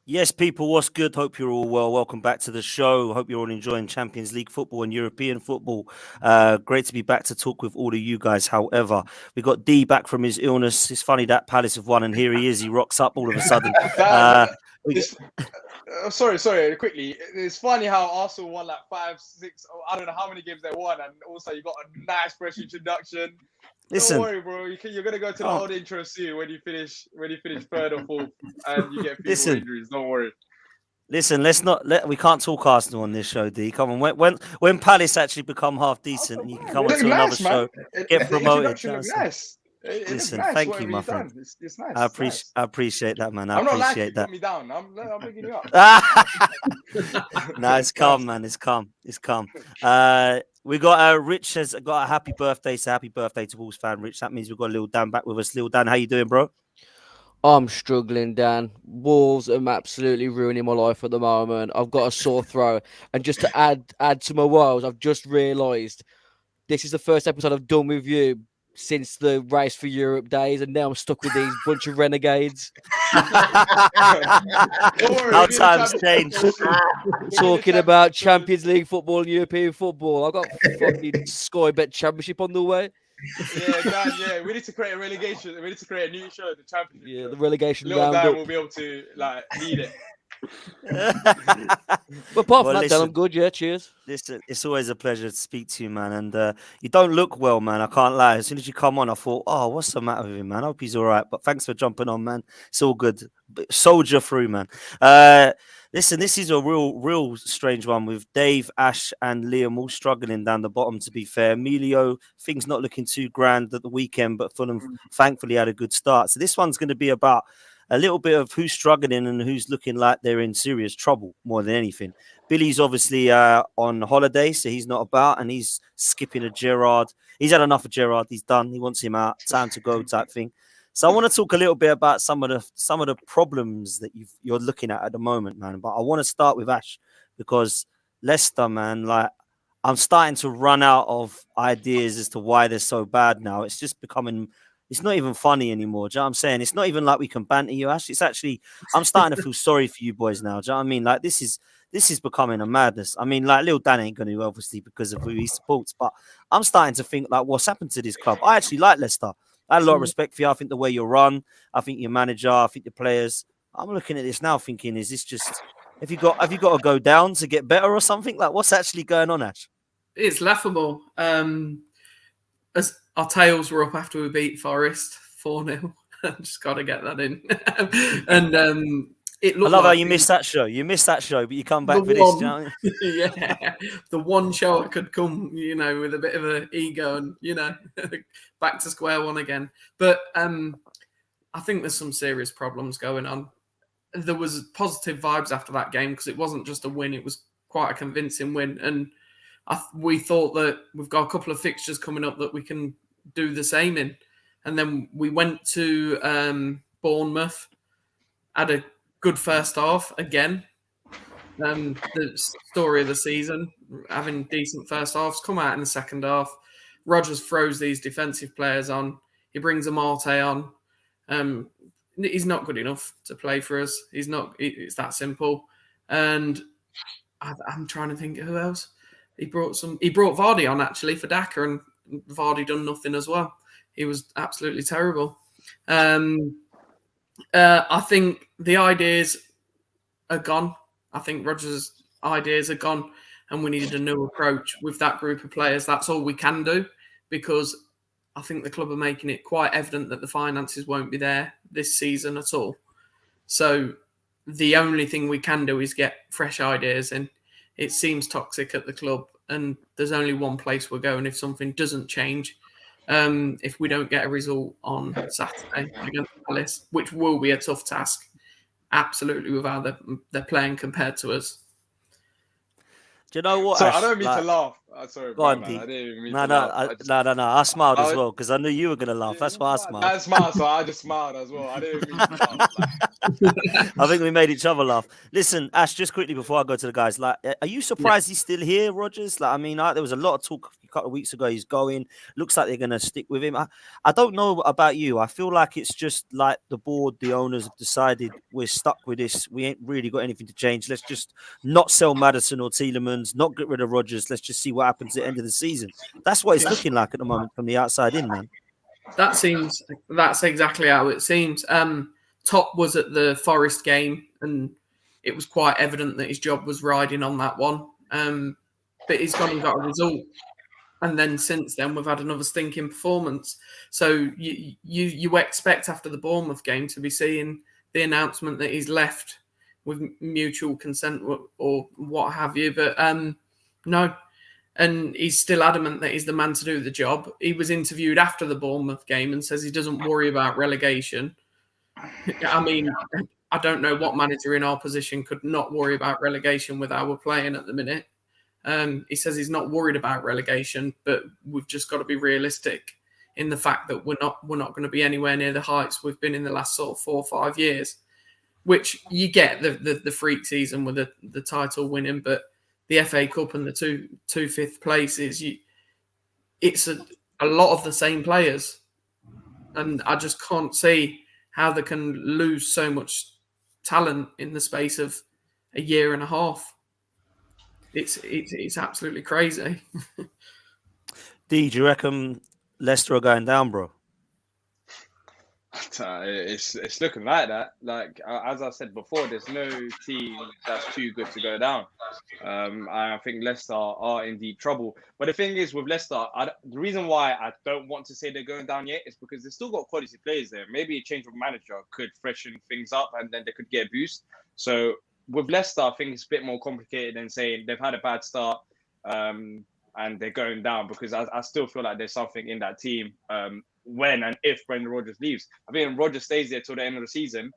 Yes, people, what's good? Hope you're all well. Welcome back to the show. Hope you're all enjoying Champions League football and European football. Great to be back to talk with all of you guys. However, we got D back from his illness. It's funny that Palace have won, and here he is. He rocks up all of a sudden. Sorry, quickly. It's funny how Arsenal won like 5, 6, I don't know how many games they won, and also you got a nice fresh introduction. Listen, don't worry, bro. You're gonna go to the old intro soon when you finish third or fourth, and you get a few more injuries. Don't worry. Listen, we can't talk Arsenal on this show, D. Come on, when Palace actually become half decent, and you can come onto another show, get promoted. Nice. Listen, nice, thank you, my friend. It's nice. I appreciate that, man. I'm not appreciate that. Put me down. I'm bringing you up. No, it's calm, man. It's calm. We got Rich has got a happy birthday. So happy birthday to Wolves fan Rich. That means we've got Lil Dan back with us. Lil Dan, how you doing, bro? I'm struggling, Dan. Wolves are absolutely ruining my life at the moment. I've got a sore throat. And just to add to my woes, I've just realised this is the first episode I've done with you since the Race for Europe days, and now I'm stuck with these bunch of renegades. How times change. Talking about Champions League football and European football. I've got fucking Sky Bet Championship on the way. Yeah, we need to create a relegation. We need to create a new show, the Championship. Yeah, the relegation Little roundup. Dan will be able to lead it. But apart from that, Dan, I'm good. Yeah, cheers. Listen, it's always a pleasure to speak to you, man. And you don't look well, man. I can't lie. As soon as you come on, I thought, oh, what's the matter with him, man? I hope he's all right. But thanks for jumping on, man. It's all good. Soldier through, man. Listen, this is a real strange one with Dave, Ash, and Liam all struggling down the bottom, to be fair. Emilio, things not looking too grand at the weekend, but Fulham thankfully had a good start. So this one's going to be about a little bit of who's struggling and who's looking like they're in serious trouble more than anything. Billy's obviously on holiday, so he's not about, and he's skipping a Gerrard. He's had enough of Gerrard. He's done. He wants him out. Time to go type thing. So I want to talk a little bit about some of the problems that you're looking at the moment, man. But I want to start with Ash, because Leicester, man, like, I'm starting to run out of ideas as to why they're so bad now. It's just becoming, it's not even funny anymore. Do you know what I'm saying? It's not even like we can banter you, Ash. It's actually, I'm starting to feel sorry for you boys now. Do you know what I mean? Like, this is becoming a madness. I mean, like, Lil Dan ain't going to, obviously, because of who he supports. But I'm starting to think, like, what's happened to this club? I actually like Leicester. I had a lot of respect for you. I think the way you run, I think your manager, I think the players. I'm looking at this now thinking, is this just, have you got to go down to get better or something? Like, what's actually going on, Ash? It's laughable. As our tails were up after we beat Forest 4-0. Just got to get that in. And it looked, I love how you missed that show. You missed that show, but you come back for this. You know? Yeah, the one show that could come, with a bit of an ego and, back to square one again. But I think there's some serious problems going on. There was positive vibes after that game because it wasn't just a win. It was quite a convincing win. And we thought that we've got a couple of fixtures coming up that we can do the same in. And then we went to Bournemouth, had a good first half again. The story of the season, having decent first halves, come out in the second half. Rodgers throws these defensive players on. He brings Amarte on. He's not good enough to play for us. He's not. It's that simple. And I'm trying to think who else. He brought Vardy on actually for Daka, and Vardy done nothing as well. He was absolutely terrible. I think the ideas are gone. I think Rodgers' ideas are gone, and we needed a new approach with that group of players. That's all we can do, because I think the club are making it quite evident that the finances won't be there this season at all. So the only thing we can do is get fresh ideas in. It seems toxic at the club, and there's only one place we're going if something doesn't change. If we don't get a result on Saturday against Palace, which will be a tough task, absolutely, with how they're playing compared to us. Do you know what? So Ash, I don't mean to laugh. Sorry, Go bro, on, man. I D. didn't even mean No, to no, laugh. no. I smiled as I- well because I knew you were gonna laugh. That's why I smiled. That's smart, so I just smiled as well. I didn't mean to laugh. I think we made each other laugh. Listen, Ash, just quickly before I go to the guys, like, are you surprised he's still here, Rodgers? Like, I mean, there was a lot of talk a couple of weeks ago. He's going. Looks like they're gonna stick with him. I don't know about you. I feel like it's just like the board, the owners have decided we're stuck with this. We ain't really got anything to change. Let's just not sell Maddison or Tielemans, not get rid of Rodgers. Let's just see what happens at the end of the season. That's what it's looking like at the moment from the outside in, man. That's exactly how it seems. Top was at the Forest game, and it was quite evident that his job was riding on that one. But he's gone and got a result, and then since then we've had another stinking performance. So you expect after the Bournemouth game to be seeing the announcement that he's left with mutual consent or what have you. But no. And he's still adamant that he's the man to do the job. He was interviewed after the Bournemouth game and says he doesn't worry about relegation. I mean, I don't know what manager in our position could not worry about relegation with how we're playing at the minute. He says he's not worried about relegation, but we've just got to be realistic in the fact that we're not going to be anywhere near the heights we've been in the last sort of 4 or 5 years. Which you get the freak season with the title winning, but the FA Cup and the two fifth places, it's a lot of the same players, and I just can't see how they can lose so much talent in the space of a year and a half. It's absolutely crazy. D, do you reckon Leicester are going down, bro? It's looking like that. Like as I said before, there's no team that's too good to go down. I think Leicester are in deep trouble. But the thing is with Leicester, the reason why I don't want to say they're going down yet is because they've still got quality players there. Maybe a change of manager could freshen things up and then they could get a boost. So with Leicester, I think it's a bit more complicated than saying they've had a bad start and they're going down, because I still feel like there's something in that team. When and if Brendan Rodgers leaves, I think if Rodgers stays there till the end of the season,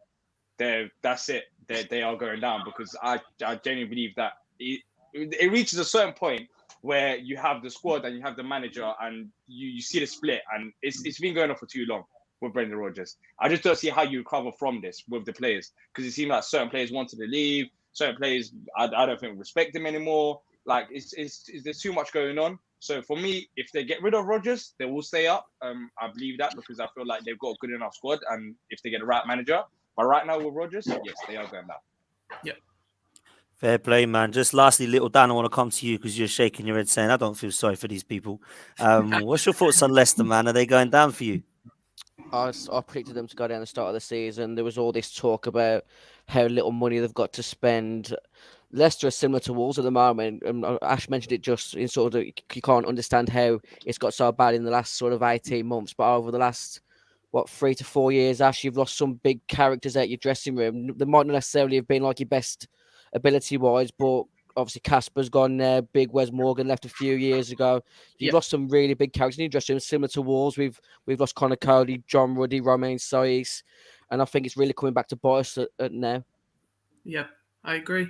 that's it. They are going down, because I genuinely believe that it reaches a certain point where you have the squad and you have the manager and you see the split, and it's been going on for too long with Brendan Rodgers. I just don't see how you recover from this with the players, because it seems like certain players wanted to leave, certain players I don't think respect him anymore. Like there's too much going on. So for me, if they get rid of Rodgers, they will stay up. I believe that, because I feel like they've got a good enough squad, and if they get the right manager. But right now with Rodgers, yes, they are going down. Yeah. Fair play, man. Just lastly, little Dan, I want to come to you because you're shaking your head saying, I don't feel sorry for these people. What's your thoughts on Leicester, man? Are they going down for you? I predicted them to go down the start of the season. There was all this talk about how little money they've got to spend. Leicester are similar to Wolves at the moment. Ash mentioned it just in sort of, you can't understand how it's got so bad in the last sort of 18 months, but over the last, 3 to 4 years, Ash, you've lost some big characters out your dressing room. They might not necessarily have been like your best ability-wise, but obviously Casper's gone there. Big Wes Morgan left a few years ago. You've lost some really big characters in your dressing room, similar to Wolves. We've lost Connor Cody, John Ruddy, Romain Saiz, and I think it's really coming back to bite us now. Yeah, I agree.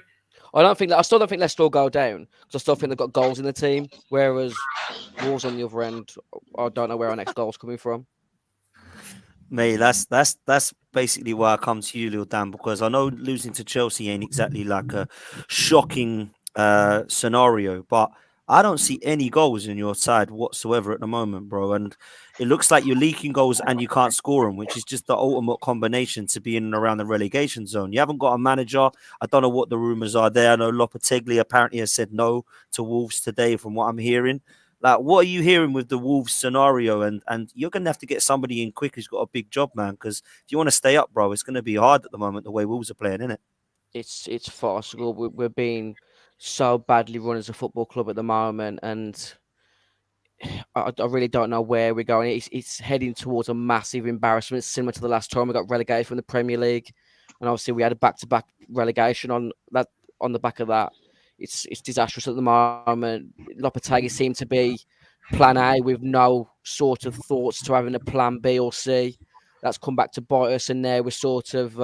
I still don't think Leicester will go down, because I still think they've got goals in the team. Whereas Wolves on the other end, I don't know where our next goal's coming from. Mate, that's basically why I come to you, Lil Dan, because I know losing to Chelsea ain't exactly like a shocking scenario, but I don't see any goals in your side whatsoever at the moment, bro. And it looks like you're leaking goals and you can't score them, which is just the ultimate combination to be in and around the relegation zone. You haven't got a manager. I don't know what the rumours are there. I know Lopetegui apparently has said no to Wolves today, from what I'm hearing. Like, what are you hearing with the Wolves scenario? And you're going to have to get somebody in quick who's got a big job, man, because if you want to stay up, bro, it's going to be hard at the moment, the way Wolves are playing, isn't it? It's farcical. We're being so badly run as a football club at the moment, and I really don't know where we're going. It's heading towards a massive embarrassment, similar to the last time we got relegated from the Premier League, and obviously we had a back-to-back relegation on the back of that. It's disastrous at the moment. Lopetegui seemed to be plan A with no sort of thoughts to having a plan B or C. That's come back to bite us, and now we're sort of,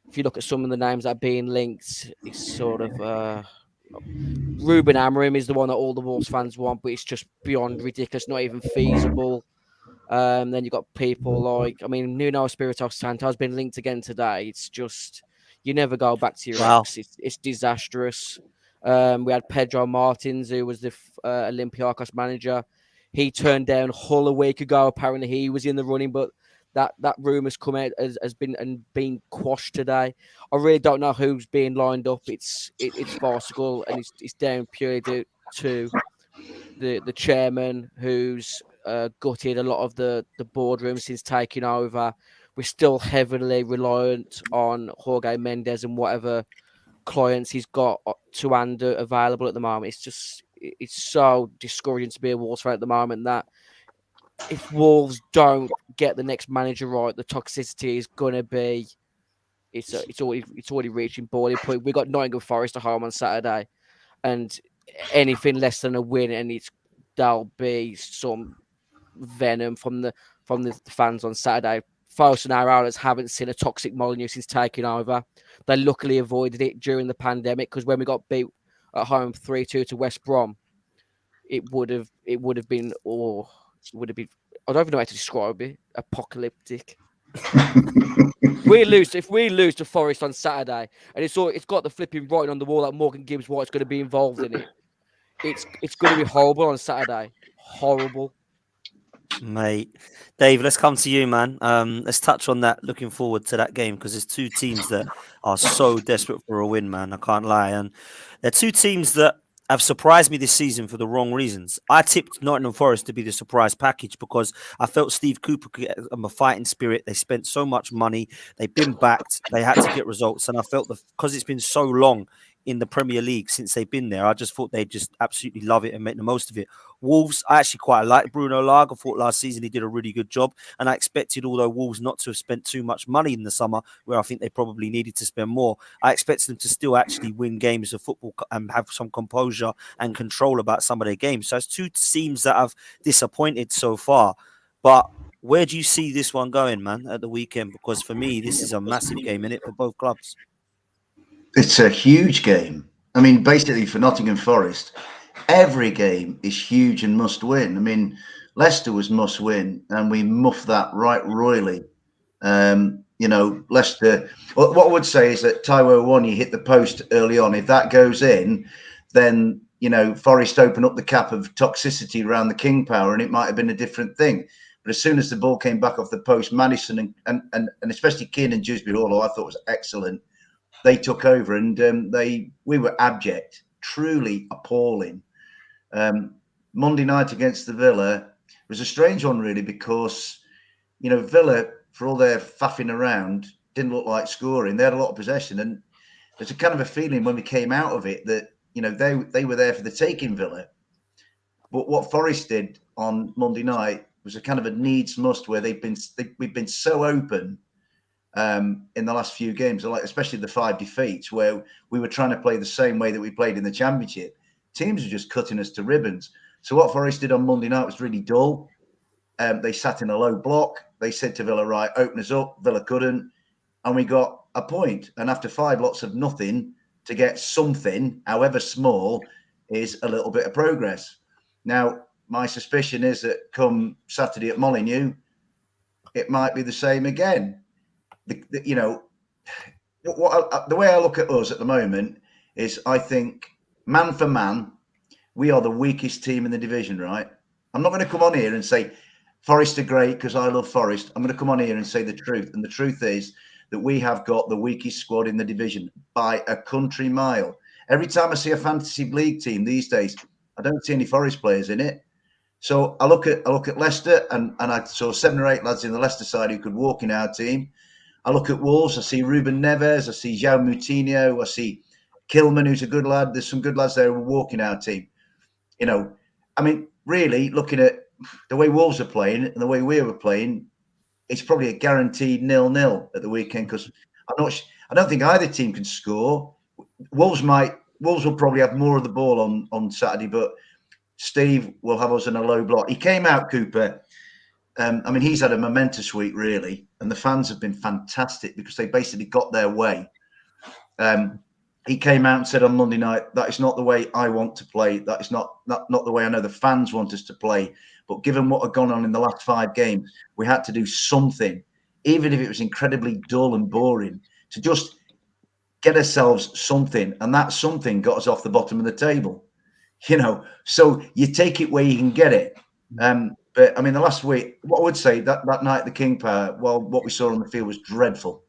if you look at some of the names that are being linked, it's sort of Ruben Amorim is the one that all the Wolves fans want, but it's just beyond ridiculous, not even feasible. Then you've got people like, I mean, Nuno Espirito Santo has been linked again today. It's just, you never go back to your Wow. ex. It's disastrous. We had Pedro Martins, who was the Olympiacos manager. He turned down Hull a week ago. Apparently, he was in the running, but that rumour's come out has been quashed today. I really don't know who's being lined up. It's farcical, and it's down purely due to the chairman who's gutted a lot of the boardroom since taking over. We're still heavily reliant on Jorge Mendes and whatever clients he's got to hand available at the moment. It's so discouraging to be a Wolves fan at the moment that if Wolves don't get the next manager right, the toxicity is gonna be it's already reaching boiling point. We got Nottingham Forest at home on Saturday, and anything less than a win, and there'll be some venom from the fans on Saturday. Forest and our outlets haven't seen a toxic Molineux since taking over. They luckily avoided it during the pandemic, because when we got beat at home 3-2 to West Brom, it would have been I don't even know how to describe it. Apocalyptic. If we lose to Forest on Saturday, and it's got the flipping writing on the wall that Morgan Gibbs White's going to be involved in it, it's going to be horrible on Saturday. Horrible. Mate, Dave, let's come to you, man. Let's touch on that. Looking forward to that game, because there's two teams that are so desperate for a win, man. I can't lie, and they're two teams that have surprised me this season for the wrong reasons. I tipped Nottingham Forest to be the surprise package because I felt Steve Cooper could get a fighting spirit. They spent so much money, they've been backed, they had to get results, and I felt because it's been so long in the Premier League since they've been there, I just thought they'd just absolutely love it and make the most of it. Wolves, I actually quite liked Bruno Lage. I thought last season he did a really good job, and I expected, although Wolves not to have spent too much money in the summer, where I think they probably needed to spend more, I expected them to still actually win games of football and have some composure and control about some of their games. So it's two teams that have disappointed so far. But where do you see this one going, man, at the weekend? Because for me, this is a massive game, innit, for both clubs. It's a huge game. I mean, basically for Nottingham Forest, every game is huge and must win. I mean, Leicester was must win, and we muffed that right royally. Leicester. What I would say is that Taiwo Awoniyi hit the post early on. If that goes in, then Forest open up the cap of toxicity around the King Power, and it might have been a different thing. But as soon as the ball came back off the post, Maddison and especially Kiernan Dewsbury-Hall, who I thought was excellent, they took over, and we were abject, truly appalling. Monday night against the Villa was a strange one, really, because Villa, for all their faffing around, didn't look like scoring. They had a lot of possession, and there's a kind of a feeling when we came out of it that they were there for the taking, Villa. But what Forest did on Monday night was a kind of a needs must, where we've been so open in the last few games, like especially the 5 defeats, where we were trying to play the same way that we played in the Championship. Teams are just cutting us to ribbons. So what Forest did on Monday night was really dull. They sat in a low block. They said to Villa, right, open us up. Villa couldn't, and we got a point. And after 5 lots of nothing, to get something, however small, is a little bit of progress. Now, my suspicion is that come Saturday at Molineux, it might be the same again. The way I look at us at the moment is, I think, man for man, we are the weakest team in the division, right? I'm not going to come on here and say Forest are great because I love Forest. I'm going to come on here and say the truth. And the truth is that we have got the weakest squad in the division by a country mile. Every time I see a fantasy league team these days, I don't see any Forest players in it. So I look at Leicester, and I saw 7 or 8 lads in the Leicester side who could walk in our team. I look at Wolves, I see Ruben Neves, I see João Moutinho, I see Kilman, who's a good lad. There's some good lads there who are walking our team. I mean, really, looking at the way Wolves are playing and the way we were playing, it's probably a guaranteed 0-0 at the weekend, because I don't think either team can score. Wolves will probably have more of the ball on Saturday, but Steve will have us in a low block. He came out, Cooper. I mean, he's had a momentous week, really, and the fans have been fantastic because they basically got their way. he came out and said on Monday night, that is not the way I want to play. That is not the way I know the fans want us to play. But given what had gone on in the last 5 games, we had to do something, even if it was incredibly dull and boring, to just get ourselves something. And that something got us off the bottom of the table. So you take it where you can get it. But I mean, the last week, what I would say that night at the King Power, well, what we saw on the field was dreadful,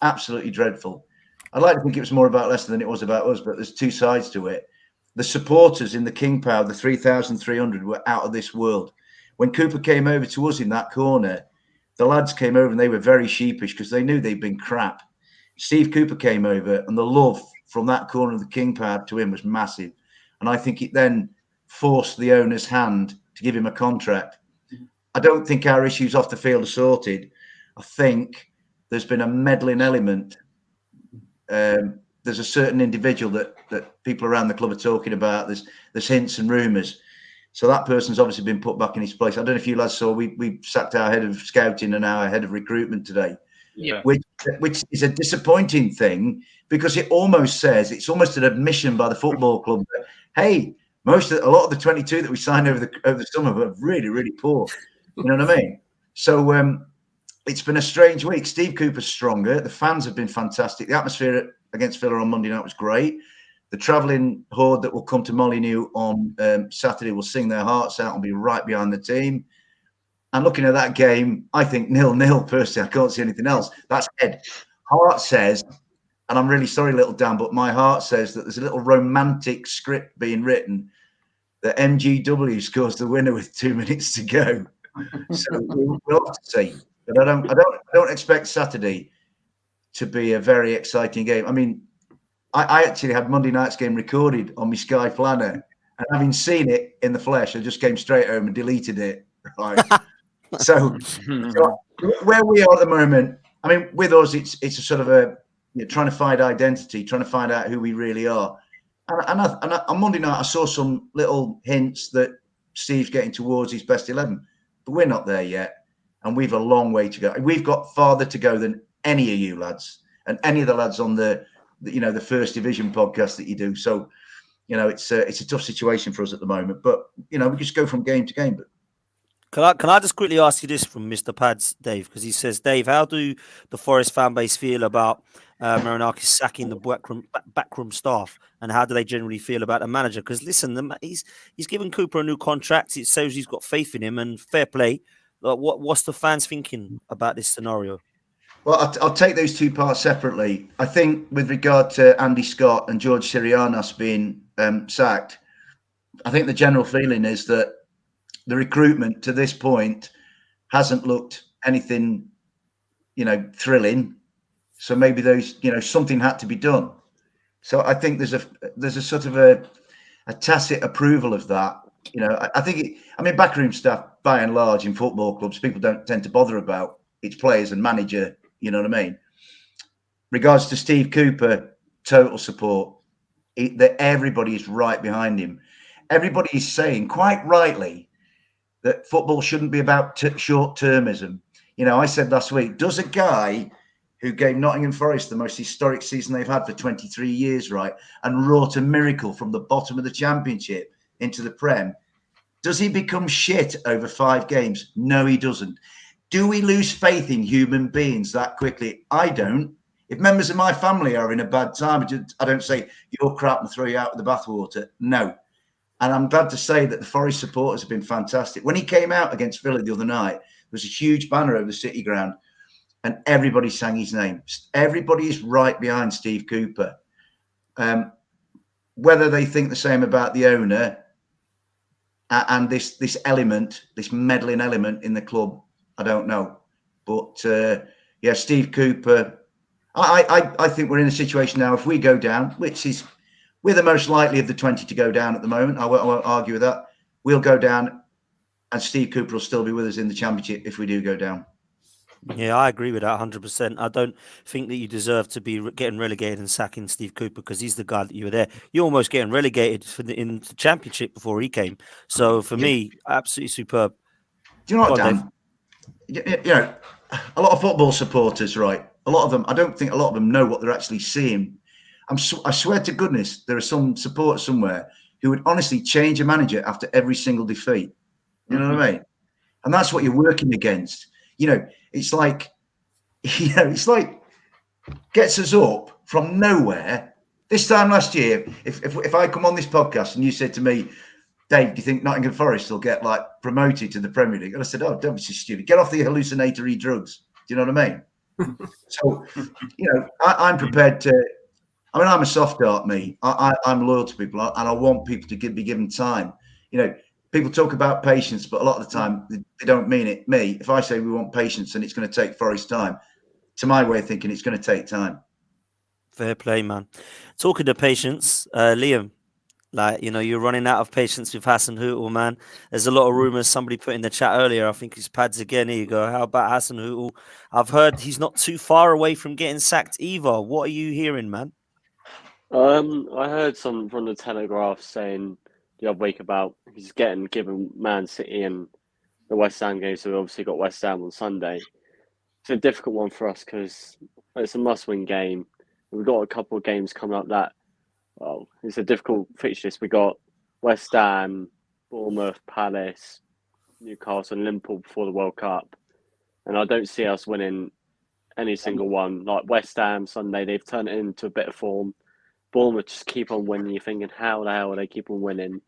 absolutely dreadful. I'd like to think it was more about Leicester than it was about us, but there's 2 sides to it. The supporters in the King Power, the 3,300, were out of this world. When Cooper came over to us in that corner, the lads came over and they were very sheepish because they knew they'd been crap. Steve Cooper came over and the love from that corner of the King Power to him was massive. And I think it then forced the owner's hand to give him a contract. I don't think our issues off the field are sorted. I think there's been a meddling element. There's a certain individual that people around the club are talking about. There's hints and rumours. So that person's obviously been put back in his place. I don't know if you lads saw, we sacked our head of scouting and our head of recruitment today. Yeah. Which is a disappointing thing because it's almost an admission by the football club that, hey, a lot of the 22 that we signed over the summer were really, really poor. You know what I mean? So it's been a strange week. Steve Cooper's stronger. The fans have been fantastic. The atmosphere against Villa on Monday night was great. The travelling horde that will come to Molineux on Saturday will sing their hearts out and be right behind the team. And looking at that game, I think 0-0 personally. I can't see anything else. That's head. Heart says, and I'm really sorry, little Dan, but my heart says that there's a little romantic script being written that MGW scores the winner with 2 minutes to go. So we'll have to see. But I don't expect Saturday to be a very exciting game. I mean, I actually had Monday night's game recorded on my Sky Planner, and having seen it in the flesh, I just came straight home and deleted it. Right. So where we are at the moment, I mean, with us, it's a sort of trying to find identity, trying to find out who we really are. And on Monday night, I saw some little hints that Steve's getting towards his best 11, but we're not there yet, and we've a long way to go. We've got farther to go than any of you lads and any of the lads on the First Division podcast that you do. So, it's a tough situation for us at the moment, but we just go from game to game. But Can I just quickly ask you this from Mr. Pads, Dave? Because he says, Dave, how do the Forest fan base feel about Marinakis sacking the backroom staff, and how do they generally feel about the manager? Because listen, he's given Cooper a new contract. It shows he's got faith in him, and fair play. What's the fans thinking about this scenario? Well, I'll take those 2 parts separately. I think with regard to Andy Scott and George Sirianos being sacked, I think the general feeling is that the recruitment to this point hasn't looked anything, thrilling. So maybe those, something had to be done. So I think there's a sort of a tacit approval of that. I think backroom staff by and large in football clubs, people don't tend to bother about. It's players and manager. You know what I mean? Regards to Steve Cooper, total support. That everybody is right behind him. Everybody is saying, quite rightly, that football shouldn't be about short-termism. I said last week, does a guy who gave Nottingham Forest the most historic season they've had for 23 years, right, and wrought a miracle from the bottom of the Championship into the Prem, does he become shit over 5 games? No, he doesn't. Do we lose faith in human beings that quickly? I don't. If members of my family are in a bad time, I don't say, you're crap and throw you out with the bathwater. No. And I'm glad to say that the Forest supporters have been fantastic. When he came out against Villa the other night, there was a huge banner over the City ground and everybody sang his name. Everybody is right behind Steve Cooper. Whether they think the same about the owner and this element, this meddling element in the club, I don't know. But Steve Cooper, I think we're in a situation now, if we go down, which is, we're the most likely of the 20 to go down at the moment. I won't argue with that. We'll go down and Steve Cooper will still be with us in the Championship if we do go down. Yeah, I agree with that 100%. I don't think that you deserve to be getting relegated and sacking Steve Cooper because he's the guy that you were there. You're almost getting relegated in the Championship before he came. So for me, absolutely superb. Do you know what, Dan? A lot of football supporters, right? A lot of them, I don't think a lot of them know what they're actually seeing. I swear to goodness, there are some supporters somewhere who would honestly change a manager after every single defeat. You know what I mean? And that's what you're working against. You know, it's like, it's like gets us up from nowhere. This time last year, if I come on this podcast and you said to me, Dave, do you think Nottingham Forest will get like promoted to the Premier League? And I said, oh, don't be so stupid. Get off the hallucinatory drugs. Do you know what I mean? So, I'm prepared to. I mean, I'm a soft heart, me. I'm loyal to people, and I want people to be given time. People talk about patience, but a lot of the time they don't mean it. Me, if I say we want patience and it's going to take Forest time, to my way of thinking, it's going to take time. Fair play, man. Talking to patience, Liam, you're running out of patience with Hassan Hootel, man. There's a lot of rumours. Somebody put in the chat earlier, I think his pads again. Here you go. How about Hassan Hootel? I've heard he's not too far away from getting sacked either. What are you hearing, man? I heard some from the Telegraph saying the other week about he's getting given Man City and the West Ham game, so we obviously got West Ham on Sunday. It's a difficult one for us because it's a must-win game. We've got a couple of games coming up that, well, it's a difficult fixture list. We got West Ham, Bournemouth, Palace, Newcastle, and Liverpool before the World Cup, and I don't see us winning any single one. Like West Ham Sunday, they've turned it into a bit of form. Bournemouth just keep on winning. You're thinking, how the hell are they keep on winning?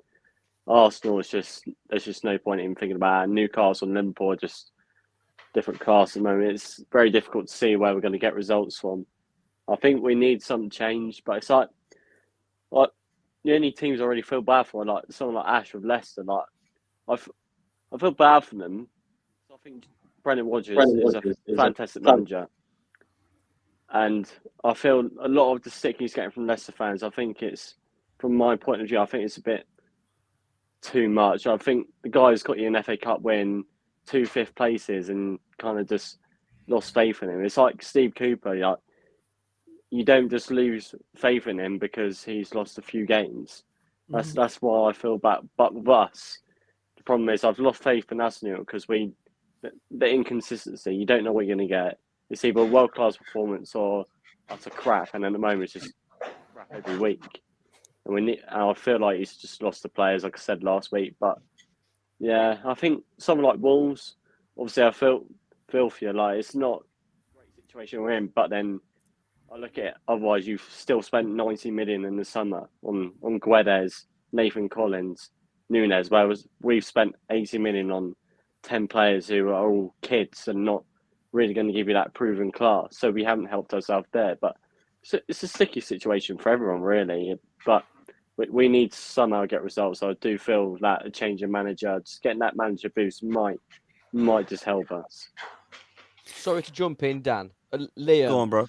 Arsenal is there's just no point in thinking about it. Newcastle and Liverpool are just different class at the moment. It's very difficult to see where we're going to get results from. I think we need some change, but it's like the only teams I really feel bad for, like someone like Ash with Leicester. Like I feel bad for them. I think Brendan Rodgers is a fantastic manager. And I feel a lot of the stick he's getting from Leicester fans, I think it's, from my point of view, I think it's a bit too much. I think the guy's got you an FA Cup win, 2 fifth places, and kind of just lost faith in him. It's like Steve Cooper. Like, you don't just lose faith in him because he's lost a few games. That's why I feel bad. But with us, the problem is I've lost faith in Arsenal because the inconsistency. You don't know what you're going to get. It's either a world-class performance or utter crap, and at the moment it's just crap every week. And I feel like he's just lost the players, like I said last week. But yeah, I think someone like Wolves, obviously I feel for you. Like, it's not a great situation we're in, but then I look at it, otherwise you've still spent 90 million in the summer on Guedes, Nathan Collins, Nunes, whereas we've spent 80 million on 10 players who are all kids and not really going to give you that proven class. So we haven't helped ourselves there. But it's a sticky situation for everyone, really. But we need to somehow get results. So I do feel that a change of manager, just getting that manager boost might just help us. Sorry to jump in, Dan. Liam. Go on, bro.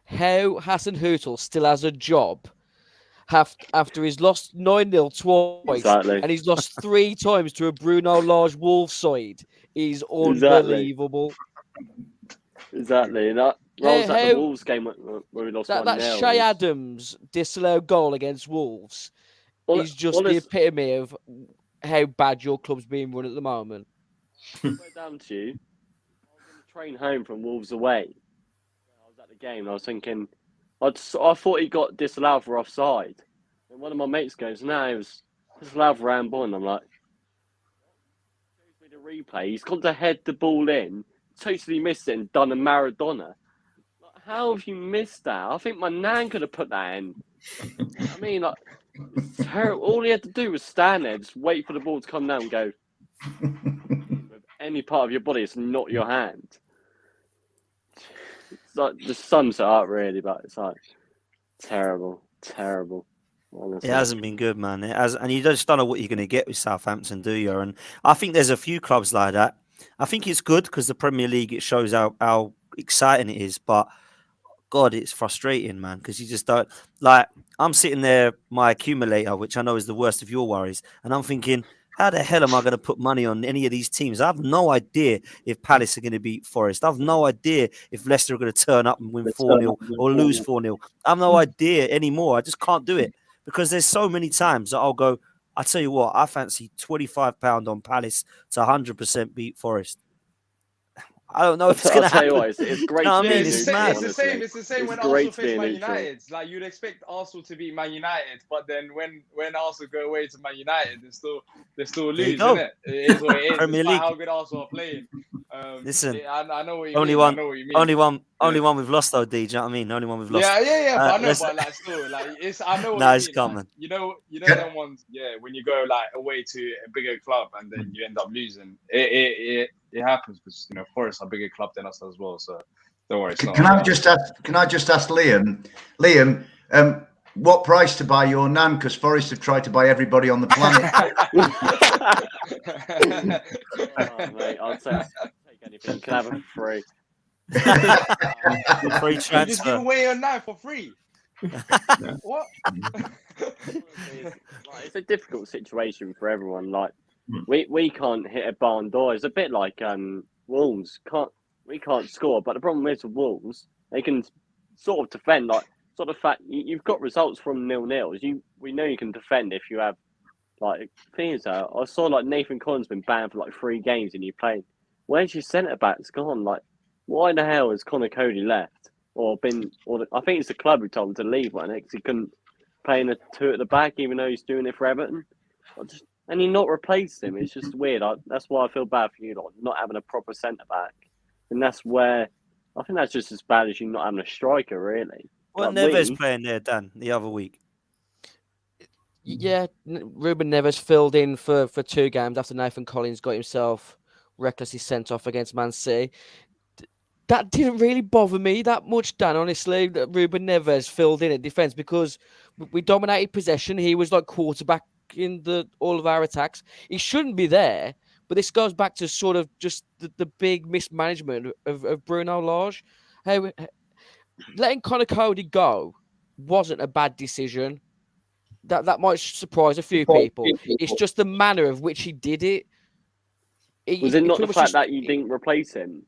How Hassan Hootel still has a job after he's lost 9-0 twice, Exactly. and he's lost 3 times to a Bruno Lage Wolves side, is unbelievable. Exactly. That was at the Wolves game where we lost 1-0. That Shay Adams disallowed goal against Wolves is just the epitome of how bad your club's being run at the moment. Down to you. I was on the train home from Wolves away. I was at the game and I was thinking, I thought he got disallowed for offside. And one of my mates goes, no, it was disallowed for handball. And I'm like, shows me the replay. He's gone to head the ball in, totally missed it and done a Maradona. Like, how have you missed that? I think my nan could have put that in. I mean, like, it's terrible. All he had to do was stand there, just wait for the ball to come down and go. With any part of your body, it's not your hand. It's like, the sums it up, really, but it's like terrible. Honestly. It hasn't been good, man. It has, and you just don't know what you're going to get with Southampton, do you? And I think there's a few clubs like that. I think it's good because the Premier League, it shows how exciting it is. But God, it's frustrating, man, because you just don't, like, I'm sitting there, my accumulator, which I know is the worst of your worries, and I'm thinking, how the hell am I going to put money on any of these teams? I have no idea if Palace are going to beat Forest. I have no idea if Leicester are going to turn up and win 4-0 or lose 4-0. I have no idea anymore. I just can't do it because there's so many times that I'll go, I tell you what, I fancy £25 on Palace to 100% beat Forest. I don't know if it's going to I'll tell you happen. what, it's great know to what I be mean? a It's neutral, mad. It's the same. honestly. It's the same It's when great Arsenal to be face a Man neutral. United. Like you'd expect Arsenal to beat Man United, but then when Arsenal go away to Man United, they still There you lose, go. isn't it? It is what it is. Premier Despite League. how good Arsenal are playing. Listen, I know what you only mean. one, I know what you mean. only one we've lost though, D. Do you know what I mean? Only one we've lost. Yeah. But I know, let's- but like still, like it's. I know what Nah, you it's mean. coming. Like, you know them ones. Yeah, when you go like away to a bigger club and then you end up losing, it happens because Forest are a bigger club than us as well. So don't worry. Can I just ask Liam? Liam, what price to buy your nan? Because Forest have tried to buy everybody on the planet. Oh, mate, I'll take anything. You can have it for free. Free You just give transfer. away your knife for free. What? It's a difficult situation for everyone. Like we can't hit a barn door. It's a bit like Wolves. We can't score, but the problem is with Wolves, they can sort of defend. Like sort of fact, you've got results from 0-0s. We know you can defend if you have like things. I saw like Nathan Collins been banned for like 3 games and you played. Where's your centre backs gone? Like, why the hell has Connor Cody left? I think it's the club who told him to leave, wasn't it? Because he couldn't play in the 2 at the back, even though he's doing it for Everton. And he not replaced him. It's just weird. That's why I feel bad for you, like, not having a proper centre back. And that's where I think that's just as bad as you not having a striker, really. Well, Like, Neves playing there, Dan, the other week. Yeah, Ruben Neves filled in for 2 games after Nathan Collins got himself recklessly sent off against Man City. That didn't really bother me that much, Dan, honestly, that Ruben Neves filled in at defence because we dominated possession. He was like quarterback in all of our attacks. He shouldn't be there, but this goes back to sort of just the big mismanagement of Bruno Lage. Hey, letting Connor Cody go wasn't a bad decision. That might surprise a few people. It's just the manner of which he did it. Was it not the fact that you didn't replace him?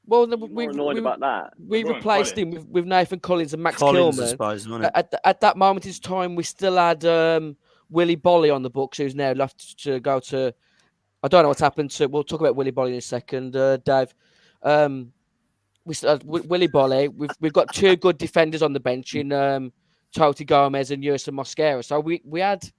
Well, We were annoyed about that. We replaced him with Nathan Collins and Max Collins, I Kilman. suppose, wasn't it? At that moment in time, we still had Willie Bolly on the books, who's now left to go to. I don't know what's happened to. We'll talk about Willie Bolly in a second, Dave. We still had Willie Bolly. We've got 2 good defenders on the bench in Toti Gomez and Yerson Mosquera. So we had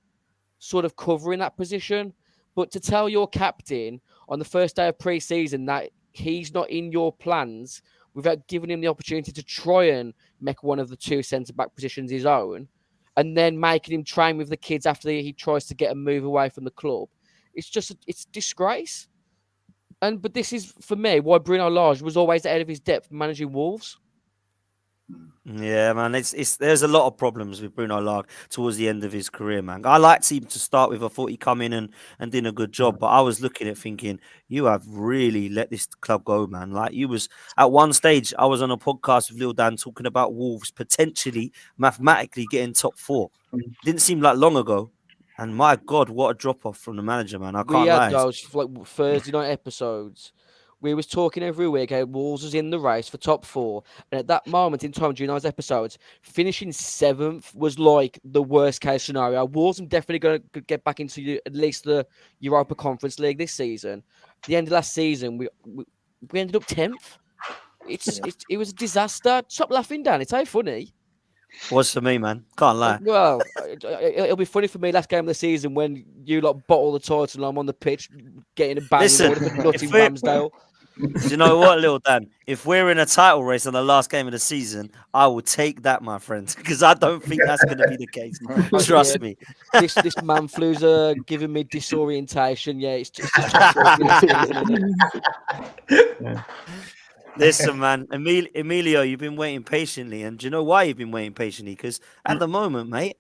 sort of covering that position. But to tell your captain on the first day of pre-season that he's not in your plans without giving him the opportunity to try and make one of the 2 centre-back positions his own, and then making him train with the kids after he tries to get a move away from the club, it's disgrace. But this is, for me, why Bruno Lage was always ahead of his depth managing Wolves. Yeah, man, there's a lot of problems with Bruno Lage towards the end of his career, man. I liked him to start with. I thought he come in and did a good job, but I was looking at thinking, you have really let this club go, man. Like, you was at one stage, I was on a podcast with Lil Dan talking about Wolves potentially mathematically getting top 4. Didn't seem like long ago. And my God, what a drop off from the manager, man. I can't We lie. had those like Thursday night episodes. We was talking every week how Wolves was in the race for top 4. And at that moment in time during those episodes, finishing 7th was like the worst case scenario. Wolves are definitely going to get back into at least the Europa Conference League this season. At the end of last season, we ended up 10th. It was a disaster. Stop laughing, Dan. It's how funny. Was for me, man. Can't lie. Well, it'll be funny for me last game of the season when you lot bottle the title and I'm on the pitch getting a bang Listen, with nutty if we're- Ramsdale. Do you know what, Lil Dan? If we're in a title race on the last game of the season, I will take that, my friend, because I don't think that's going to be the case. Trust me. This man flu's giving me disorientation. Yeah, it's just Listen, man, Emilio, you've been waiting patiently, and do you know why you've been waiting patiently? Because at the moment, mate,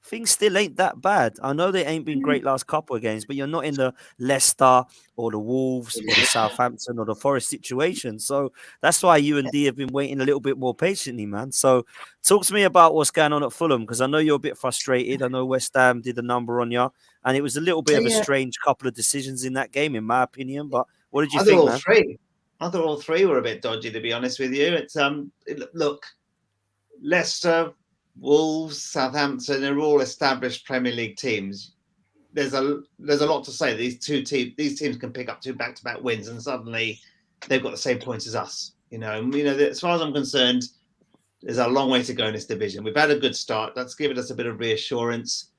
things still ain't that bad. I know they ain't been great last couple of games, but you're not in the Leicester or the Wolves or the Southampton or the Forest situation. So that's why you and D have been waiting a little bit more patiently, man. So talk to me about what's going on at Fulham, because I know you're a bit frustrated. I know West Ham did a number on you, and it was a little bit of a strange couple of decisions in that game, in my opinion. But what did you think, man? I thought all 3 were a bit dodgy, to be honest with you. It's look, Leicester, Wolves, Southampton, they're all established Premier League teams. There's a lot to say. These teams can pick up 2 back-to-back wins, and suddenly they've got the same points as us. As far as I'm concerned, there's a long way to go in this division. We've had a good start. That's given us a bit of reassurance.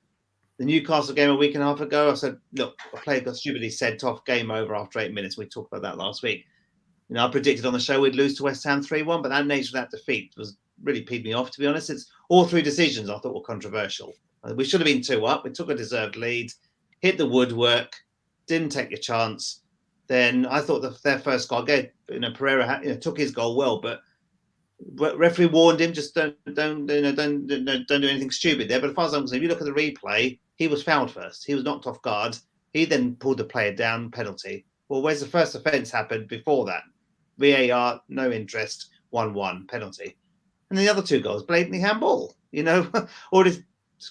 The Newcastle game a week and a half ago, I said, look, a player got stupidly sent off, game over after 8 minutes. We talked about that last week. I predicted on the show we'd lose to West Ham 3-1, but that nature of that defeat was really peed me off, to be honest. It's all 3 decisions I thought were controversial. We should have been 2 up. We took a deserved lead, hit the woodwork, didn't take a chance. Then I thought their first goal, Pereira took his goal well, but referee warned him, just don't do anything stupid there. But as far as I'm concerned, if you look at the replay, he was fouled first. He was knocked off guard. He then pulled the player down, penalty. Well, where's the first offence happened before that? VAR, no interest, 1-1, penalty. And the other 2 goals, blatantly handball. All these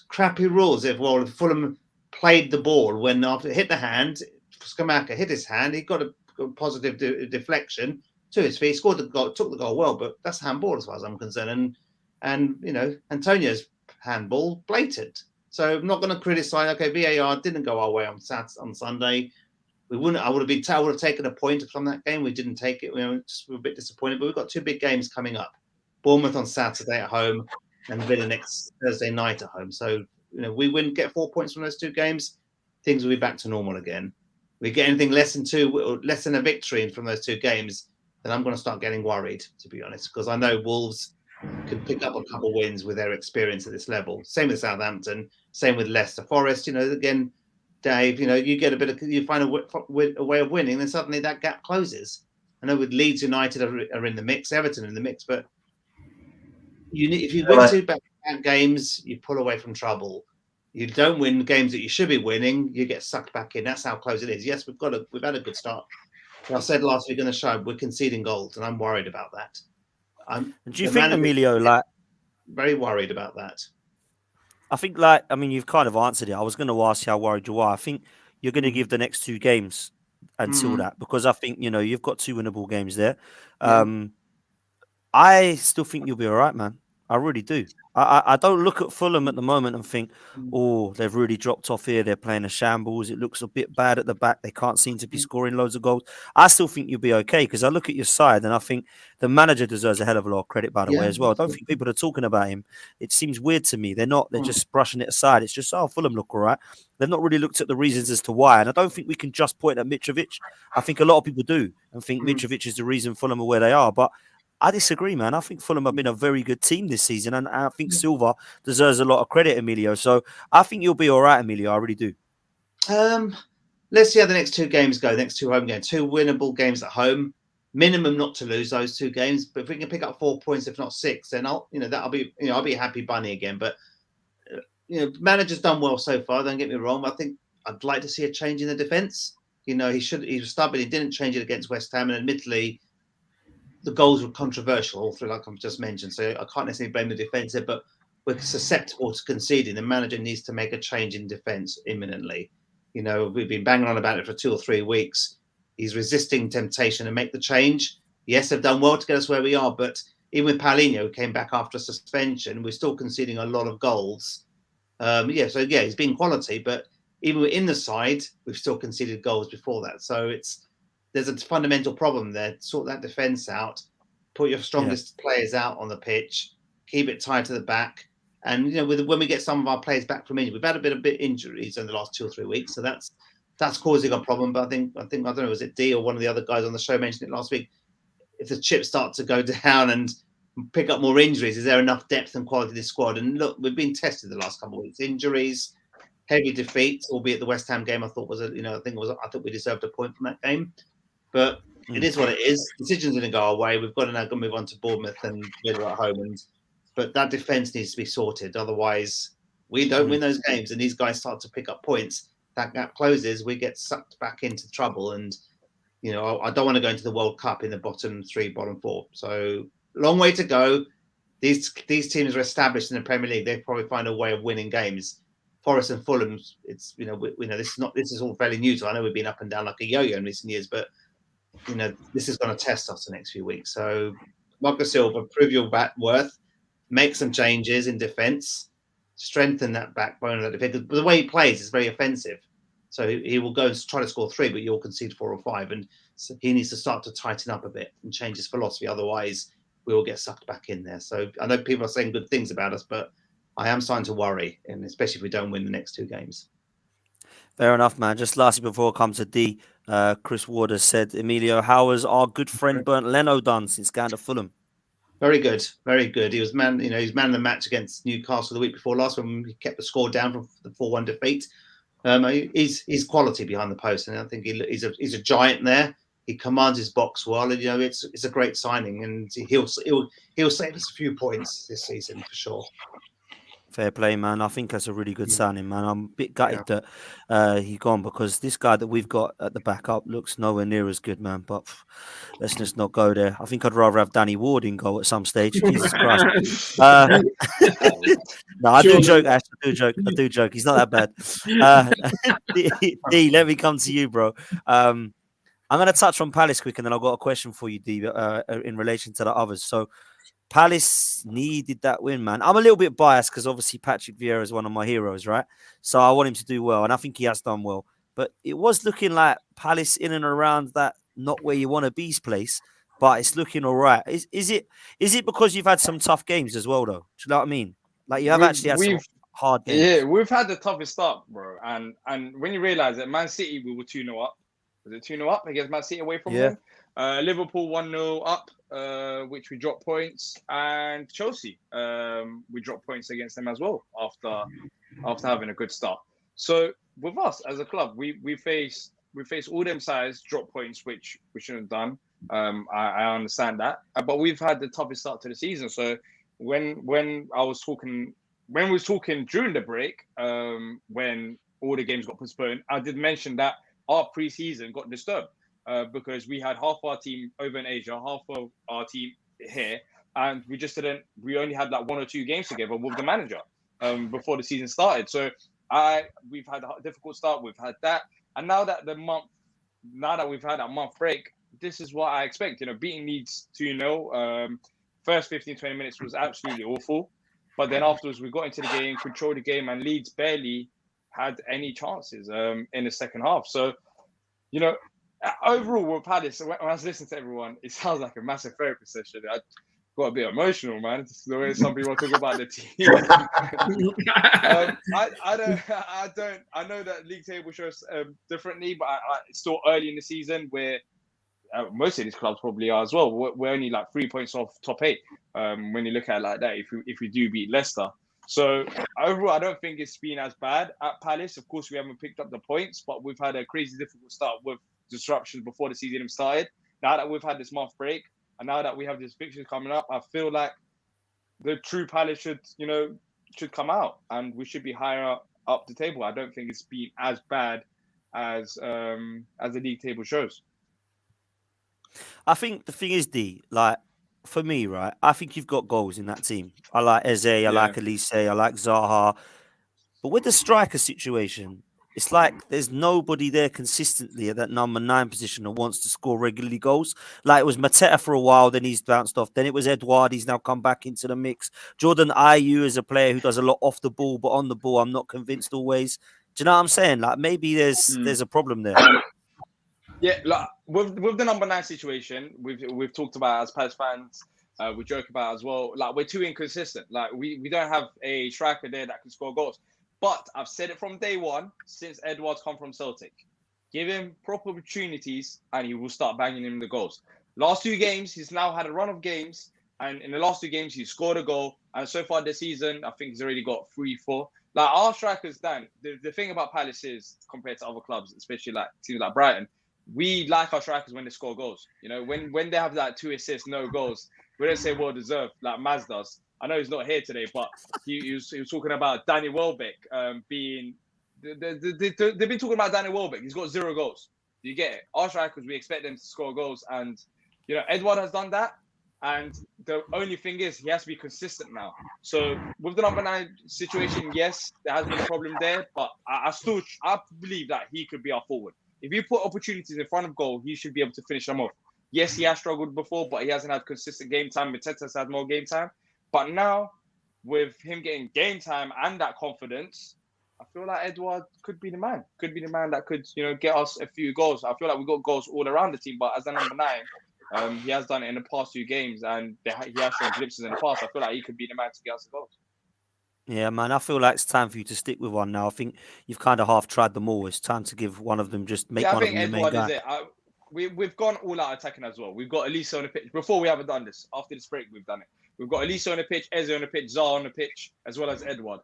crappy rules. If Fulham played the ball when after it hit the hand, Skamaka hit his hand, he got a positive deflection to his feet, scored the goal, took the goal well, but that's handball as far as I'm concerned. And Antonio's handball, blatant. So I'm not going to criticise. Okay, VAR didn't go our way on Sunday. I would have taken a point from that game. We didn't take it. We're a bit disappointed, but we've got 2 big games coming up. Bournemouth on Saturday at home and Villa next Thursday night at home. So, we wouldn't get 4 points from those 2 games, things will be back to normal again. We get anything less than a victory from those 2 games, then I'm going to start getting worried, to be honest, because I know Wolves can pick up a couple of wins with their experience at this level. Same with Southampton, same with Leicester Forest. Again, Dave, you get you find a way of winning, then suddenly that gap closes. I know with Leeds United are in the mix, Everton in the mix, but if you win 2 back-to-back games, you pull away from trouble. You don't win games that you should be winning, you get sucked back in. That's how close it is. Yes, we've had a good start. But I said last week on the show, we're conceding goals, and I'm worried about that. Do you think, Emilio, very worried about that? I think, you've kind of answered it. I was going to ask you how worried you are. I think you're going to give the next 2 games until that, because I think, you've got 2 winnable games there. I still think you'll be all right, man. I really do. I don't look at Fulham at the moment and think, oh, they've really dropped off here. They're playing a shambles. It looks a bit bad at the back. They can't seem to be scoring loads of goals. I still think you'll be okay, because I look at your side and I think the manager deserves a hell of a lot of credit, by the way, as well. I don't think people are talking about him. It seems weird to me. They're not. They're just brushing it aside. It's just, Fulham look all right. They've not really looked at the reasons as to why. And I don't think we can just point at Mitrovic. I think a lot of people do and think Mitrovic is the reason Fulham are where they are. But I disagree, man. I think Fulham have been a very good team this season, and I think Silva deserves a lot of credit, Emilio. So I think you'll be all right, Emilio. I really do. Let's see how the next 2 games go. The next 2 home games, 2 winnable games at home, minimum not to lose those 2 games. But if we can pick up 4 points, if not 6, then I'll be a happy bunny again. But manager's done well so far. Don't get me wrong. I think I'd like to see a change in the defence. He was stubborn. He didn't change it against West Ham, and admittedly, the goals were controversial, all through, like I've just mentioned. So I can't necessarily blame the defence here, but we're susceptible to conceding. The manager needs to make a change in defence imminently. We've been banging on about it for 2 or 3 weeks. He's resisting temptation to make the change. Yes, they've done well to get us where we are, but even with Paulinho, who came back after suspension, we're still conceding a lot of goals. He's been quality, but even within the side, we've still conceded goals before that. So there's a fundamental problem there. Sort that defence out, put your strongest players out on the pitch, keep it tight to the back. And when we get some of our players back from injury, we've had a bit of injuries in the last 2 or 3 weeks, so that's causing a problem. But I think I don't know, was it D or one of the other guys on the show mentioned it last week? If the chips start to go down and pick up more injuries, is there enough depth and quality in this squad? And look, we've been tested the last couple of weeks. Injuries, heavy defeats, albeit the West Ham game I thought I thought we deserved a point from that game. But it is what it is. Decisions are going to go our way. We've got to now move on to Bournemouth and Villa at home. But that defence needs to be sorted. Otherwise, we don't win those games and these guys start to pick up points. That gap closes, we get sucked back into trouble. And, I don't want to go into the World Cup in the bottom 3, bottom 4. So long way to go. These teams are established in the Premier League. They probably find a way of winning games. Forest and Fulham, it's, this is all fairly new to. I know we've been up and down like a yo-yo in recent years, but this is going to test us the next few weeks. So, Marco Silva, prove your worth, make some changes in defence, strengthen that backbone of that defence. But the way he plays is very offensive. So he will go and try to score 3, but you'll concede 4 or 5. And so he needs to start to tighten up a bit and change his philosophy. Otherwise, we will get sucked back in there. So I know people are saying good things about us, but I am starting to worry, and especially if we don't win the next 2 games. Fair enough, man. Just lastly, before I come to D, Chris Ward has said, Emilio, how has our good friend Bernd Leno done since going to Fulham? Very good, very good. He was he's man of the match against Newcastle the week before last when he kept the score down from the 4-1 defeat. He's quality behind the post, and I think he's a giant there. He commands his box well, and it's a great signing, and he'll save us a few points this season for sure. Fair play, man. I think that's a really good signing, man. I'm a bit gutted that he gone, because this guy that we've got at the backup looks nowhere near as good, man. But let's just not go there. I think I'd rather have Danny Ward in goal at some stage. Jesus Christ. No, I do joke, Ash. I do joke. He's not that bad. D, let me come to you, bro. I'm going to touch on Palace quick, and then I've got a question for you, D, in relation to the others. So, Palace needed that win, man. I'm a little bit biased because obviously Patrick Vieira is one of my heroes, right? So I want him to do well, and I think he has done well. But it was looking like Palace in and around that not where you want to be's place, but it's looking all right. Is it because you've had some tough games as well, though? Do you know what I mean? Like you have actually had some hard games. Yeah, we've had the toughest start, bro. And when you realise that Man City, we were 2-0 up. Was it 2-0 up against Man City away from them? Liverpool 1-0 up, which we dropped points, and Chelsea, we dropped points against them as well after having a good start. So with us as a club, we face all them sides drop points, which we shouldn't have done. I understand that, but we've had the toughest start to the season. So when we was talking during the break, when all the games got postponed, I did mention that our pre-season got disturbed. Because we had half our team over in Asia, half of our team here, and we only had like 1 or 2 games together with the manager before the season started. So we've had a difficult start, we've had that, and now that we've had a month break, this is what I expect. Beating Leeds 2-0, first 15-20 minutes was absolutely awful, but then afterwards we got into the game, controlled the game, and Leeds barely had any chances in the second half. So, overall, with Palace, when I was listening to everyone, it sounds like a massive therapy session. I got a bit emotional, man. It's the way some people talk about the team. I know that league table shows differently, but it's still early in the season where most of these clubs probably are as well. We're only like 3 points off top 8 when you look at it like that. If we do beat Leicester. So overall, I don't think it's been as bad at Palace. Of course, we haven't picked up the points, but we've had a crazy difficult start with disruptions before the season even started. Now that we've had this month break, and now that we have this fixture coming up, I feel like the true Palace should come out, and we should be higher up the table. I don't think it's been as bad as the league table shows. I think the thing is, D, like for me, right? I think you've got goals in that team. I like Eze, I like Elise, I like Zaha, but with the striker situation, it's like there's nobody there consistently at that number 9 position that wants to score regularly goals. Like it was Mateta for a while, then he's bounced off. Then it was Edouard, he's now come back into the mix. Jordan Ayew is a player who does a lot off the ball, but on the ball, I'm not convinced always. Do you know what I'm saying? Like maybe there's a problem there. Yeah, like with the number 9 situation, we've talked about as Palace fans. We joke about as well. Like we're too inconsistent. Like we don't have a striker there that can score goals. But I've said it from day one since Edouard's come from Celtic. Give him proper opportunities and he will start banging in the goals. Last 2 games, he's now had a run of games. And in the last 2 games, he's scored a goal. And so far this season, I think he's already got 3-4. Like our strikers, Dan, the thing about Palace is, compared to other clubs, especially like teams like Brighton, we like our strikers when they score goals. When they have that 2 assists, no goals, we don't say well deserved like Maz does. I know he's not here today, but he was talking about Danny Welbeck being. They've been talking about Danny Welbeck. He's got 0 goals. Do you get it? Our strikers, we expect them to score goals, and Edouard has done that. And the only thing is, he has to be consistent now. So with the number 9 situation, yes, there has been a problem there, but I believe that he could be our forward. If you put opportunities in front of goal, he should be able to finish them off. Yes, he has struggled before, but he hasn't had consistent game time. Mateta's had more game time. But now, with him getting game time and that confidence, I feel like Edward could be the man. Could be the man that could, get us a few goals. I feel like we got goals all around the team, but as a number 9, he has done it in the past 2 games, and he has shown glimpses in the past. I feel like he could be the man to get us the goals. Yeah, man, I feel like it's time for you to stick with one now. I think you've kind of half tried them all. It's time to give one of them, just make one of them your main Edward guy. is it. We've gone all out attacking as well. We've got Elisa on the pitch. Before we haven't done this. After this break, we've done it. We've got Elisa on the pitch, Eze on the pitch, Zaha on the pitch, as well as Edward.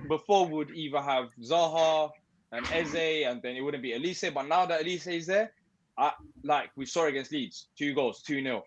Before we would either have Zaha and Eze, and then it wouldn't be Elise. But now that Elise is there, like we saw against Leeds, 2 goals, 2-0.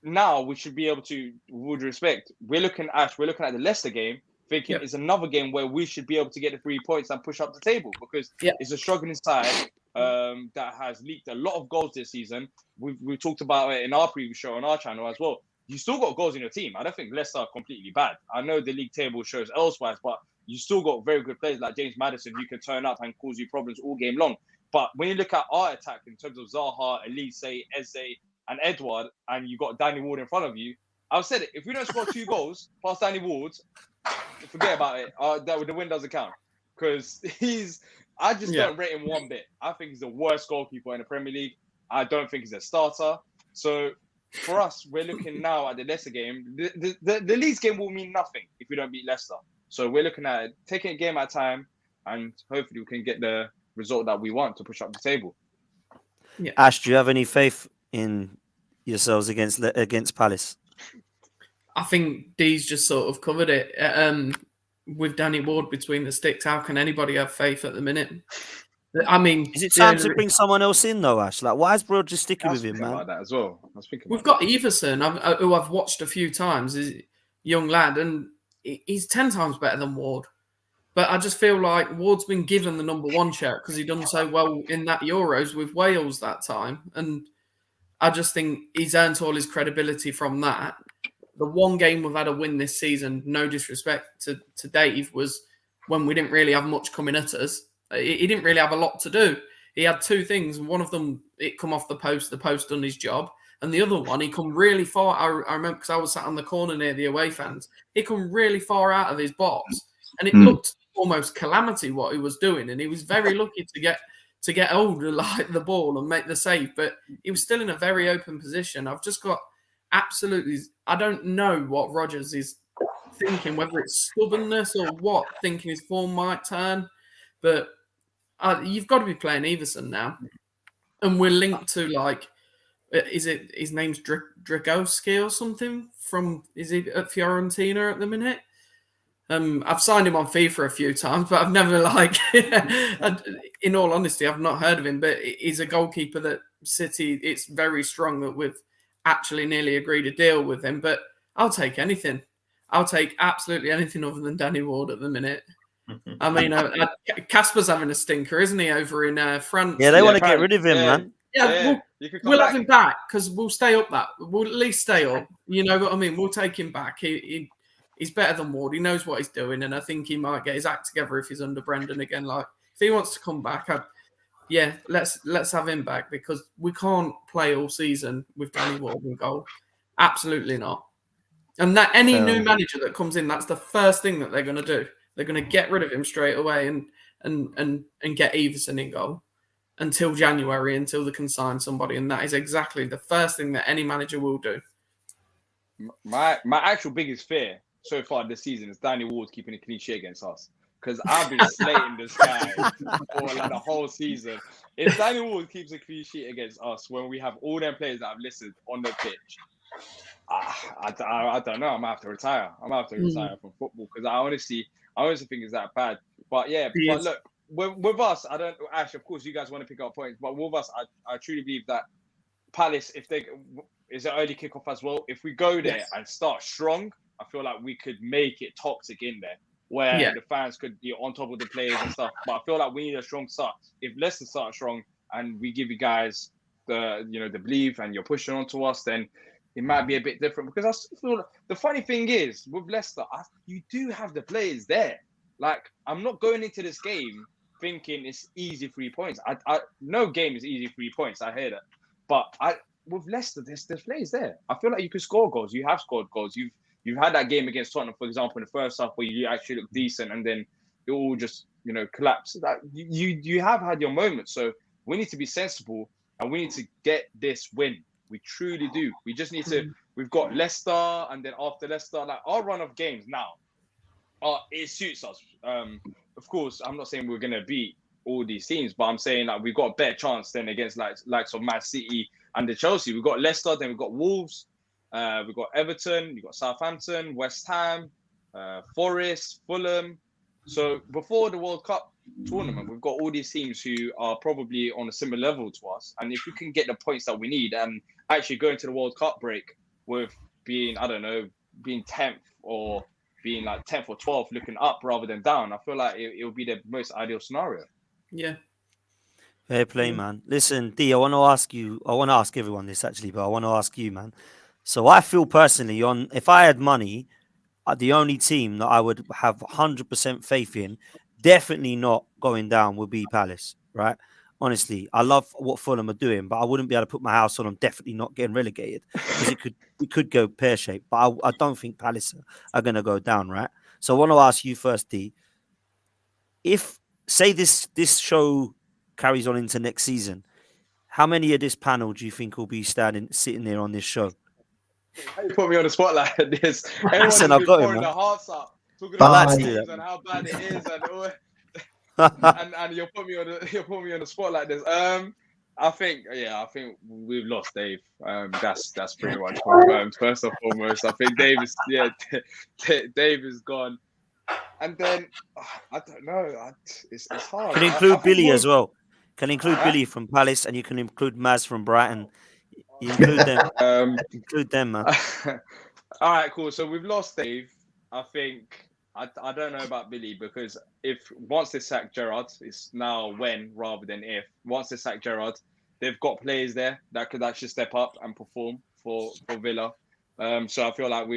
Now we should be able to, with respect, we're looking at the Leicester game, thinking it's another game where we should be able to get the 3 points and push up the table, because it's a struggling side that has leaked a lot of goals this season. We've talked about it in our previous show on our channel as well. You still got goals in your team. I don't think Leicester are completely bad. I know the league table shows elsewise, but you still got very good players like James Maddison who can turn up and cause you problems all game long. But when you look at our attack in terms of Zaha, Elise, Eze, and Edward, and you got Danny Ward in front of you, I've said it. If we don't score 2 goals past Danny Ward, forget about it. The win doesn't count, because I just don't rate him one bit. I think he's the worst goalkeeper in the Premier League. I don't think he's a starter. So for us, we're looking now at the Leicester game. The Leeds game will mean nothing if we don't beat Leicester. So we're looking at it, taking a game at a time, and hopefully we can get the result that we want to push up the table. Yeah. Ash, do you have any faith in yourselves against Palace? I think Dee's just sort of covered it. With Danny Ward between the sticks, how can anybody have faith at the minute? I mean, is it time to bring someone else in though, Ash? Like, why is Bro just sticking with him, man? About that as well. We've got Everson, who I've watched a few times. He's a young lad, and he's 10 times better than Ward. But I just feel like Ward's been given the number 1 shout because he done so well in that Euros with Wales that time, and I just think he's earned all his credibility from that. The one game we've had a win this season, no disrespect to Dave, was when we didn't really have much coming at us. He didn't really have a lot to do. He had 2 things. One of them, it come off the post done his job. And the other one, he come really far. I remember because I was sat on the corner near the away fans. He come really far out of his box. And it looked almost calamity what he was doing. And he was very lucky to get hold of the ball and make the save. But he was still in a very open position. I've just got absolutely... I don't know what Rodgers is thinking, whether it's stubbornness or what, thinking his form might turn. But you've got to be playing Everson now. And we're linked to, is it his name's Dragowski or something? Is he at Fiorentina at the minute? I've signed him on FIFA a few times, but I've never, in all honesty, I've not heard of him. But he's a goalkeeper that City, it's very strong that we've actually nearly agreed a deal with him. But I'll take anything. I'll take absolutely anything other than Danny Ward at the minute. I mean, Casper's having a stinker, isn't he, over in France? Yeah, they want to get rid of him, man. Yeah, we'll have him back because we'll stay up that. We'll at least stay up. You know what I mean? We'll take him back. He's better than Ward. He knows what he's doing, and I think he might get his act together if he's under Brendan again. If he wants to come back, let's have him back, because we can't play all season with Danny Ward in goal. Absolutely not. And that any new manager that comes in, that's the first thing that they're going to do. They're going to get rid of him straight away and get Everson in goal until January, until they can sign somebody. And that is exactly the first thing that any manager will do. My actual biggest fear so far this season is Danny Ward keeping a clean sheet against us. Because I've been slating this guy for the whole season. If Danny Ward keeps a clean sheet against us when we have all them players that I've listed on the pitch, I don't know. I'm gonna have to retire. Retire from football, because I honestly think it's that bad. But look, with us, I don't. Ash, of course, you guys want to pick up points, but with us, I truly believe that Palace, if they is an early kickoff as well. If we go there and start strong, I feel like we could make it toxic in there, where the fans could be on top of the players and stuff. But I feel like we need a strong start. If Leicester start strong and we give you guys the belief and you're pushing onto us, then it might be a bit different. Because I still feel the funny thing is with Leicester, you do have the players there. I'm not going into this game thinking it's easy 3 points. No game is easy 3 points. I hear that, but with Leicester, there's players there. I feel like you could score goals. You have scored goals. You've had that game against Tottenham, for example, in the first half where you actually looked decent, and then it all just collapse. That you have had your moments, so we need to be sensible and we need to get this win. We truly do. We just need to. We've got Leicester, and then after Leicester, like our run of games now, it suits us. Of course, I'm not saying we're gonna beat all these teams, but I'm saying that we've got a better chance than against likes of Man City and the Chelsea. We've got Leicester, then we've got Wolves, we've got Everton, we've got Southampton, West Ham, Forest, Fulham. So before the World Cup tournament, we've got all these teams who are probably on a similar level to us. And if we can get the points that we need and actually go into the World Cup break with being, I don't know, being 10th or being like 10th or 12th, looking up rather than down, I feel like it would be the most ideal scenario. Yeah. Fair play, man. Listen, D, I want to ask everyone this actually, but I want to ask you, man. So I feel personally if I had money, the only team that I would have 100% faith in, definitely not going down, would be Palace, right? Honestly, I love what Fulham are doing, but I wouldn't be able to put my house on them definitely not getting relegated because it could go pear-shaped. But I don't think Palace are going to go down, right? So I want to ask you first, D, if, say this show carries on into next season, how many of this panel do you think will be sitting there on this show? You put me on the spotlight like this. Everyone's Listen, I've been got pouring him, their man. hearts out, talking I about like to do teams that. and how bad it is, and and you'll put me on the spot like this. I think we've lost Dave. That's pretty much confirmed. First and foremost, I think Dave is gone. And then I don't know. It's hard. Can include Billy as well. Can include Billy from Palace, and you can include Maz from Brighton. You include them. Include them, man. All right, cool. So we've lost Dave. I think I don't know about Billy, because once they sack Gerrard, it's now when rather than if. Once they sack Gerrard, they've got players there that could actually step up and perform for Villa. So I feel like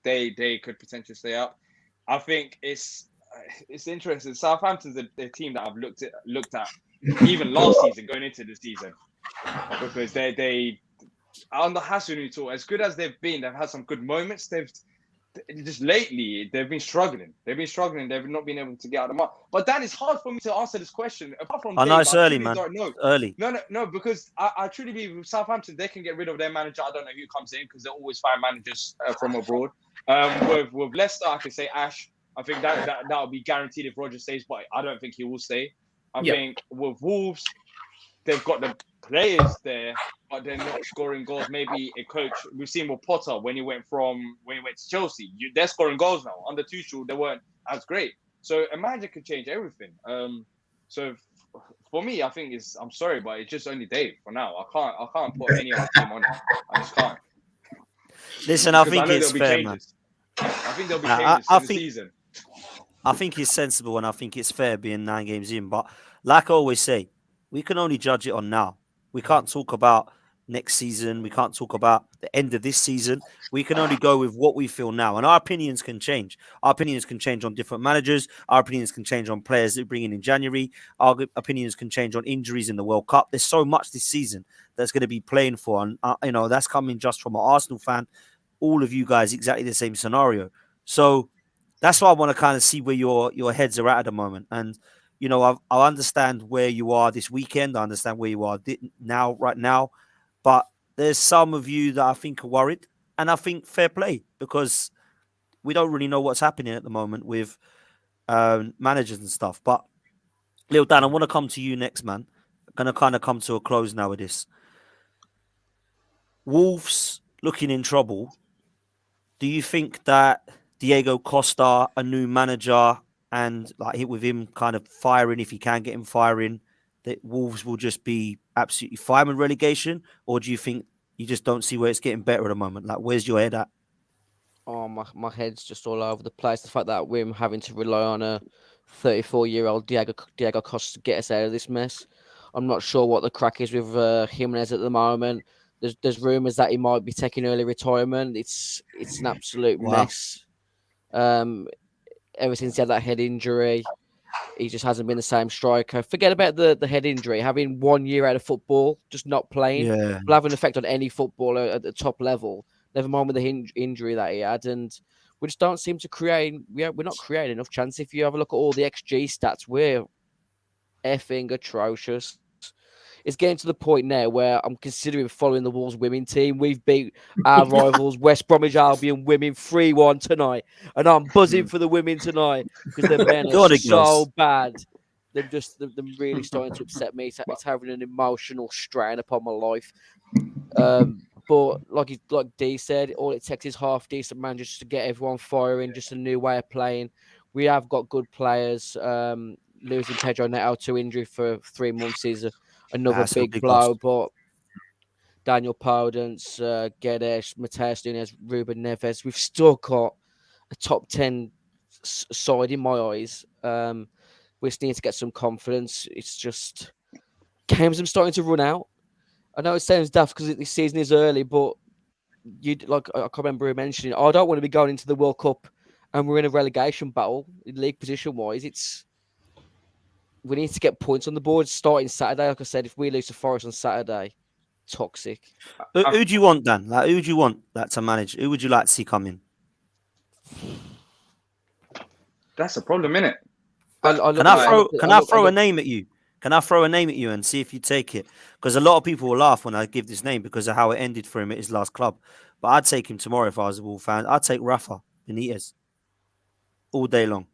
they could potentially stay up. I think it's interesting. Southampton's the team that I've looked at even last season, going into the season, because they under Hasenhuttl, as good as they've had some good moments. Just lately they've been struggling. They've not been able to get out of the mark. But Dan, it's hard for me to answer this question. Apart from I know Dave, it's I early, truly man. don't know. Early. No, because I truly believe with Southampton they can get rid of their manager. I don't know who comes in because they always find managers from abroad. With Leicester, I can say Ash. I think that would be guaranteed if Rodgers stays, but I don't think he will stay. I think with Wolves, they've got the players there, but they're not scoring goals. Maybe a coach. We've seen with Potter when he went to Chelsea. They're scoring goals now. Under Tuchel, they weren't as great. So a manager could change everything. So for me, I think I'm sorry, but it's just only Dave for now. I can't put any other team on it. I just can't. Listen, I think it's fair, man. I think there'll be changes in the season. I think it's sensible and I think it's fair being 9 games in. But like I always say, we can only judge it on now. We can't talk about next season. We can't talk about the end of this season. We can only go with what we feel now. And our opinions can change. Our opinions can change on different managers. Our opinions can change on players that we bring in January. Our opinions can change on injuries in the World Cup. There's so much this season that's going to be playing for. And, that's coming just from an Arsenal fan. All of you guys, exactly the same scenario. So that's why I want to kind of see where your heads are at the moment. And, I understand where you are this weekend. I understand where you are right now. But there's some of you that I think are worried. And I think fair play, because we don't really know what's happening at the moment with managers and stuff. But, Lil Dan, I want to come to you next, man. I'm going to kind of come to a close now with this. Wolves looking in trouble. Do you think that Diego Costa, a new manager, and like with him kind of firing, if he can get him firing, that Wolves will just be absolutely fine with relegation? Or do you think you just don't see where it's getting better at the moment? Like, where's your head at? Oh, my head's just all over the place. The fact that we're having to rely on a 34-year-old Diego Costa to get us out of this mess. I'm not sure what the crack is with Jimenez at the moment. There's rumours that he might be taking early retirement. It's an absolute mess. Ever since he had that head injury, he just hasn't been the same striker. Forget about the head injury. Having 1 year out of football, just not playing, will have an effect on any footballer at the top level. Never mind with the injury that he had, and we just don't seem to create. We're not creating enough chances. If you have a look at all the XG stats, we're effing atrocious. It's getting to the point now where I'm considering following the Wolves women team. We've beat our rivals, West Bromwich Albion women 3-1 tonight, and I'm buzzing for the women tonight because the men Go on, are it so girls. bad. They're really starting to upset me. It's having an emotional strain upon my life. But like D said, all it takes is half decent managers just to get everyone firing, just a new way of playing. We have got good players. Losing Pedro Neto to injury for 3 months is another That's a big big blow. loss. But Daniel Podence, Guedes, Mateus Nunes, Ruben Neves, we've still got a top 10 side in my eyes. We just need to get some confidence. It's just games are starting to run out. I know it sounds daft because this season is early, but I can't remember him mentioning. I don't want to be going into the World Cup and we're in a relegation battle, league position wise. We need to get points on the board starting Saturday. Like I said, if we lose to Forest on Saturday, toxic. Who do you want, Dan? Like, who do you want that to manage? Who would you like to see come in? That's a problem, innit? Can I throw a name at you? Can I throw a name at you and see if you take it? Because a lot of people will laugh when I give this name because of how it ended for him at his last club. But I'd take him tomorrow if I was a Wolves fan. I'd take Rafa Benitez all day long.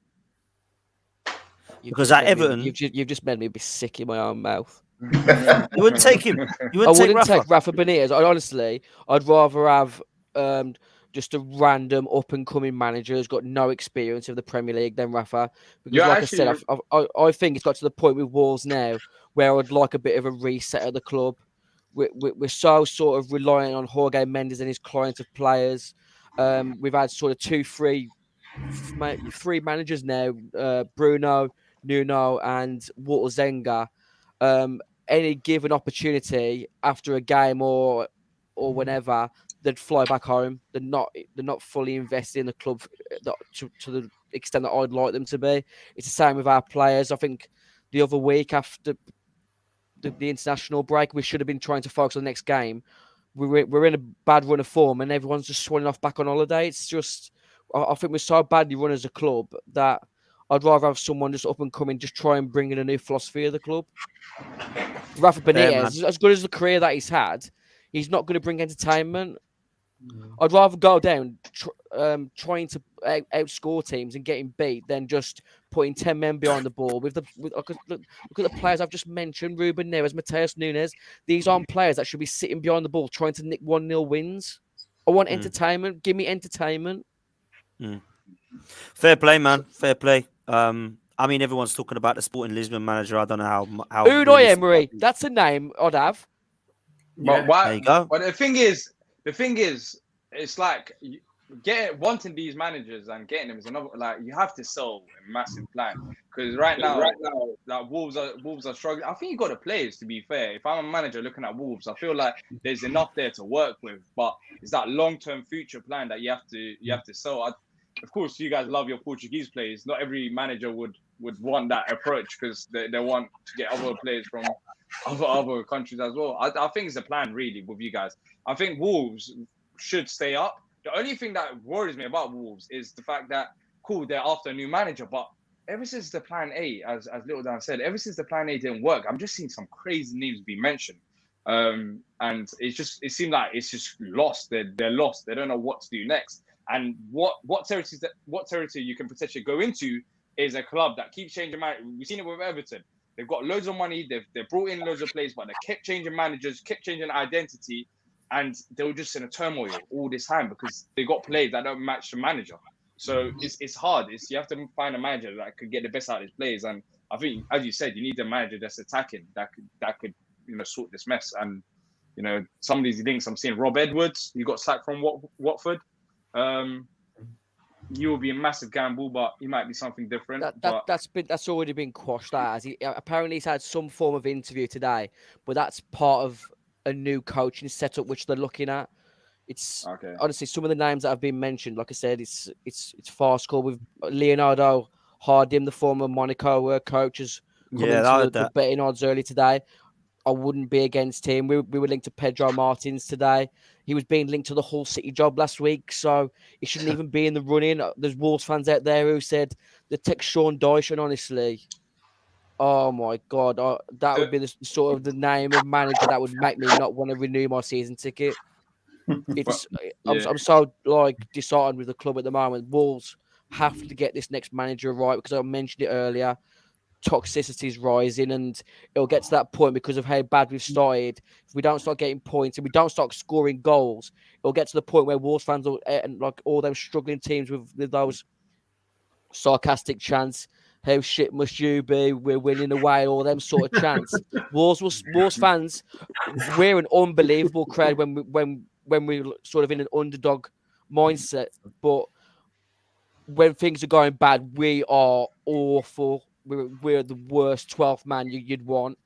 Because at Everton, you've just made me be sick in my own mouth. you wouldn't take him. You wouldn't take Rafa Benitez. I'd rather have just a random up and coming manager who's got no experience of the Premier League than Rafa. Because, I said, I think it's got to the point with Wolves now where I'd like a bit of a reset of the club. We're so sort of relying on Jorge Mendes and his clients of players. We've had sort of three managers now: Bruno, Nuno, and Walter Zenga. Any given opportunity after a game or whenever, they'd fly back home. They're not fully invested in the club to the extent that I'd like them to be. It's the same with our players. I think the other week after the international break, we should have been trying to focus on the next game. We're in a bad run of form, and everyone's just swanning off back on holiday. It's just, I think we're so badly run as a club that I'd rather have someone just up and coming, just try and bring in a new philosophy of the club. Rafa Benitez, as good as the career that he's had, he's not going to bring entertainment. I'd rather go down trying to outscore teams and getting beat than just putting 10 men behind the ball. Look at the players I've just mentioned: Ruben Neves, Mateus Nunes. These aren't players that should be sitting behind the ball trying to nick 1-0 wins. I want entertainment. Give me entertainment. Fair play, man. Fair play. I mean, everyone's talking about the Sporting Lisbon manager. I don't know how. Unai Emery. That's a name I'd have. But why? There you go. But the thing is, it's like wanting these managers and getting them is another. Like, you have to sell a massive plan because right now, like Wolves are struggling. I think you got the players. To be fair, if I'm a manager looking at Wolves, I feel like there's enough there to work with. But it's that long-term future plan that you have to sell. Of course, you guys love your Portuguese players. Not every manager would want that approach because they want to get other players from other countries as well. I think it's a plan really with you guys. I think Wolves should stay up. The only thing that worries me about Wolves is the fact that, cool, they're after a new manager, but ever since the plan A, as Little Dan said, ever since the plan A didn't work, I'm just seeing some crazy names being mentioned. And it seemed like it's just lost. They're lost. They don't know what to do next. And what territory you can potentially go into is a club that keeps changing managers. We've seen it with Everton. They've got loads of money. They've brought in loads of players, but they kept changing managers, kept changing identity, and they were just in a turmoil all this time because they got players that don't match the manager. So it's hard. You have to find a manager that could get the best out of his players. And I think, as you said, you need a manager that's attacking that could sort this mess. And some of these links I'm seeing. Rob Edwards, he got sacked from Watford. You will be a massive gamble, but he might be something different. That's already been quashed. Apparently he's had some form of interview today, but that's part of a new coaching setup which they're looking at. It's okay. Honestly, some of the names that have been mentioned, like I said, it's farcical. With Leonardo Jardim, the former Monaco coach, has come into the betting odds early today. I wouldn't be against him. We were linked to Pedro Martins today. he was being linked to the Hull City job last week, so he shouldn't even be in the running. There's Wolves fans out there who said the text Sean Dyche, and honestly, oh my God, that would be the sort of the name of manager that would make me not want to renew my season ticket. It's I'm so like disheartened with the club at the moment. Wolves have to get this next manager right, because I mentioned it earlier. Toxicity is rising, and it'll get to that point because of how bad we've started. If we don't start getting points and we don't start scoring goals, it'll get to the point where Wolves fans and like all them struggling teams with those sarcastic chants, how shit must you be? We're winning away, all them sort of chants. Wolves fans, we're an unbelievable crowd when we're sort of in an underdog mindset, but when things are going bad, we are awful. We're the worst 12th man you'd want.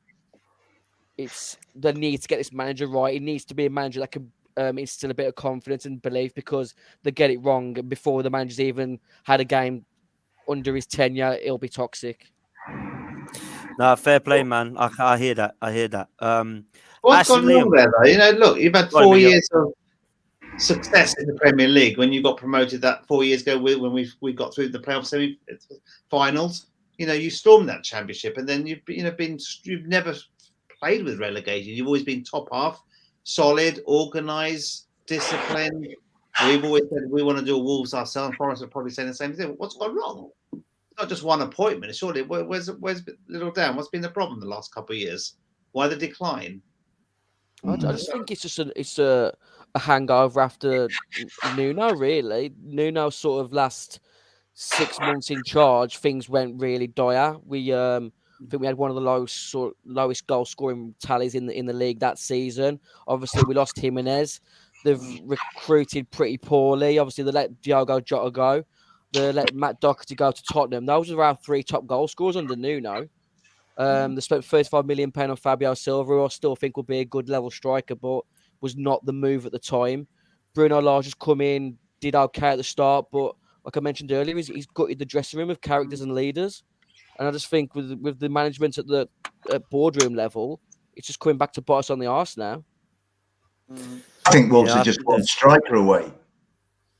It's the need to get this manager right. It needs to be a manager that can instill a bit of confidence and belief, because they get it wrong before the manager's even had a game under his tenure. It'll be toxic. No, fair play, man. I hear that. I hear that. What's Aston gone wrong Liam. there, though? You know, look, you've had Go on, 4 Miguel. years of success in the Premier League when you got promoted that 4 years ago when we got through the playoff semi-finals. You know, you stormed that championship, and then you've never played with relegation. You've always been top half, solid, organised, disciplined. We've always said we want to do a Wolves ourselves. Forest are probably saying the same thing. What's gone wrong? It's not just one appointment. Surely, where's Little Dan? What's been the problem the last couple of years? Why the decline? I just think it's a hangover after Nuno. Really, Nuno sort of last 6 months in charge, things went really dire. I think we had one of the lowest goal scoring tallies in the league that season. Obviously, we lost Jimenez. They've recruited pretty poorly. Obviously, they let Diogo Jota go. They let Matt Doherty go to Tottenham. Those were our 3 top goal scorers under Nuno. They spent £35 million on Fabio Silva, who I still think will be a good level striker, but was not the move at the time. Bruno Lage has come in, did okay at the start, but like I mentioned earlier, he's gutted the dressing room of characters and leaders. And I just think with the management at the boardroom level, it's just coming back to bite us on the arse now. I think Wolves Yeah, are just one striker away.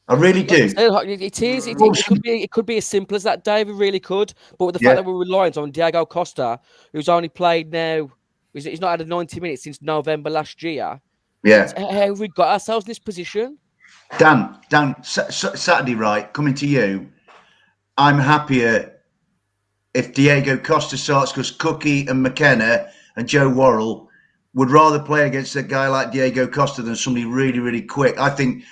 I really do. It is. It could be as simple as that, Dave. It really could. But with the fact that we're reliant on Diego Costa, who's only played now, he's not had a 90 minutes since November last year. Yeah. How have we got ourselves in this position? Dan, Saturday, right? Coming to you. I'm happier if Diego Costa starts, because Cookie and McKenna and Joe Worrell would rather play against a guy like Diego Costa than somebody really, really quick. I think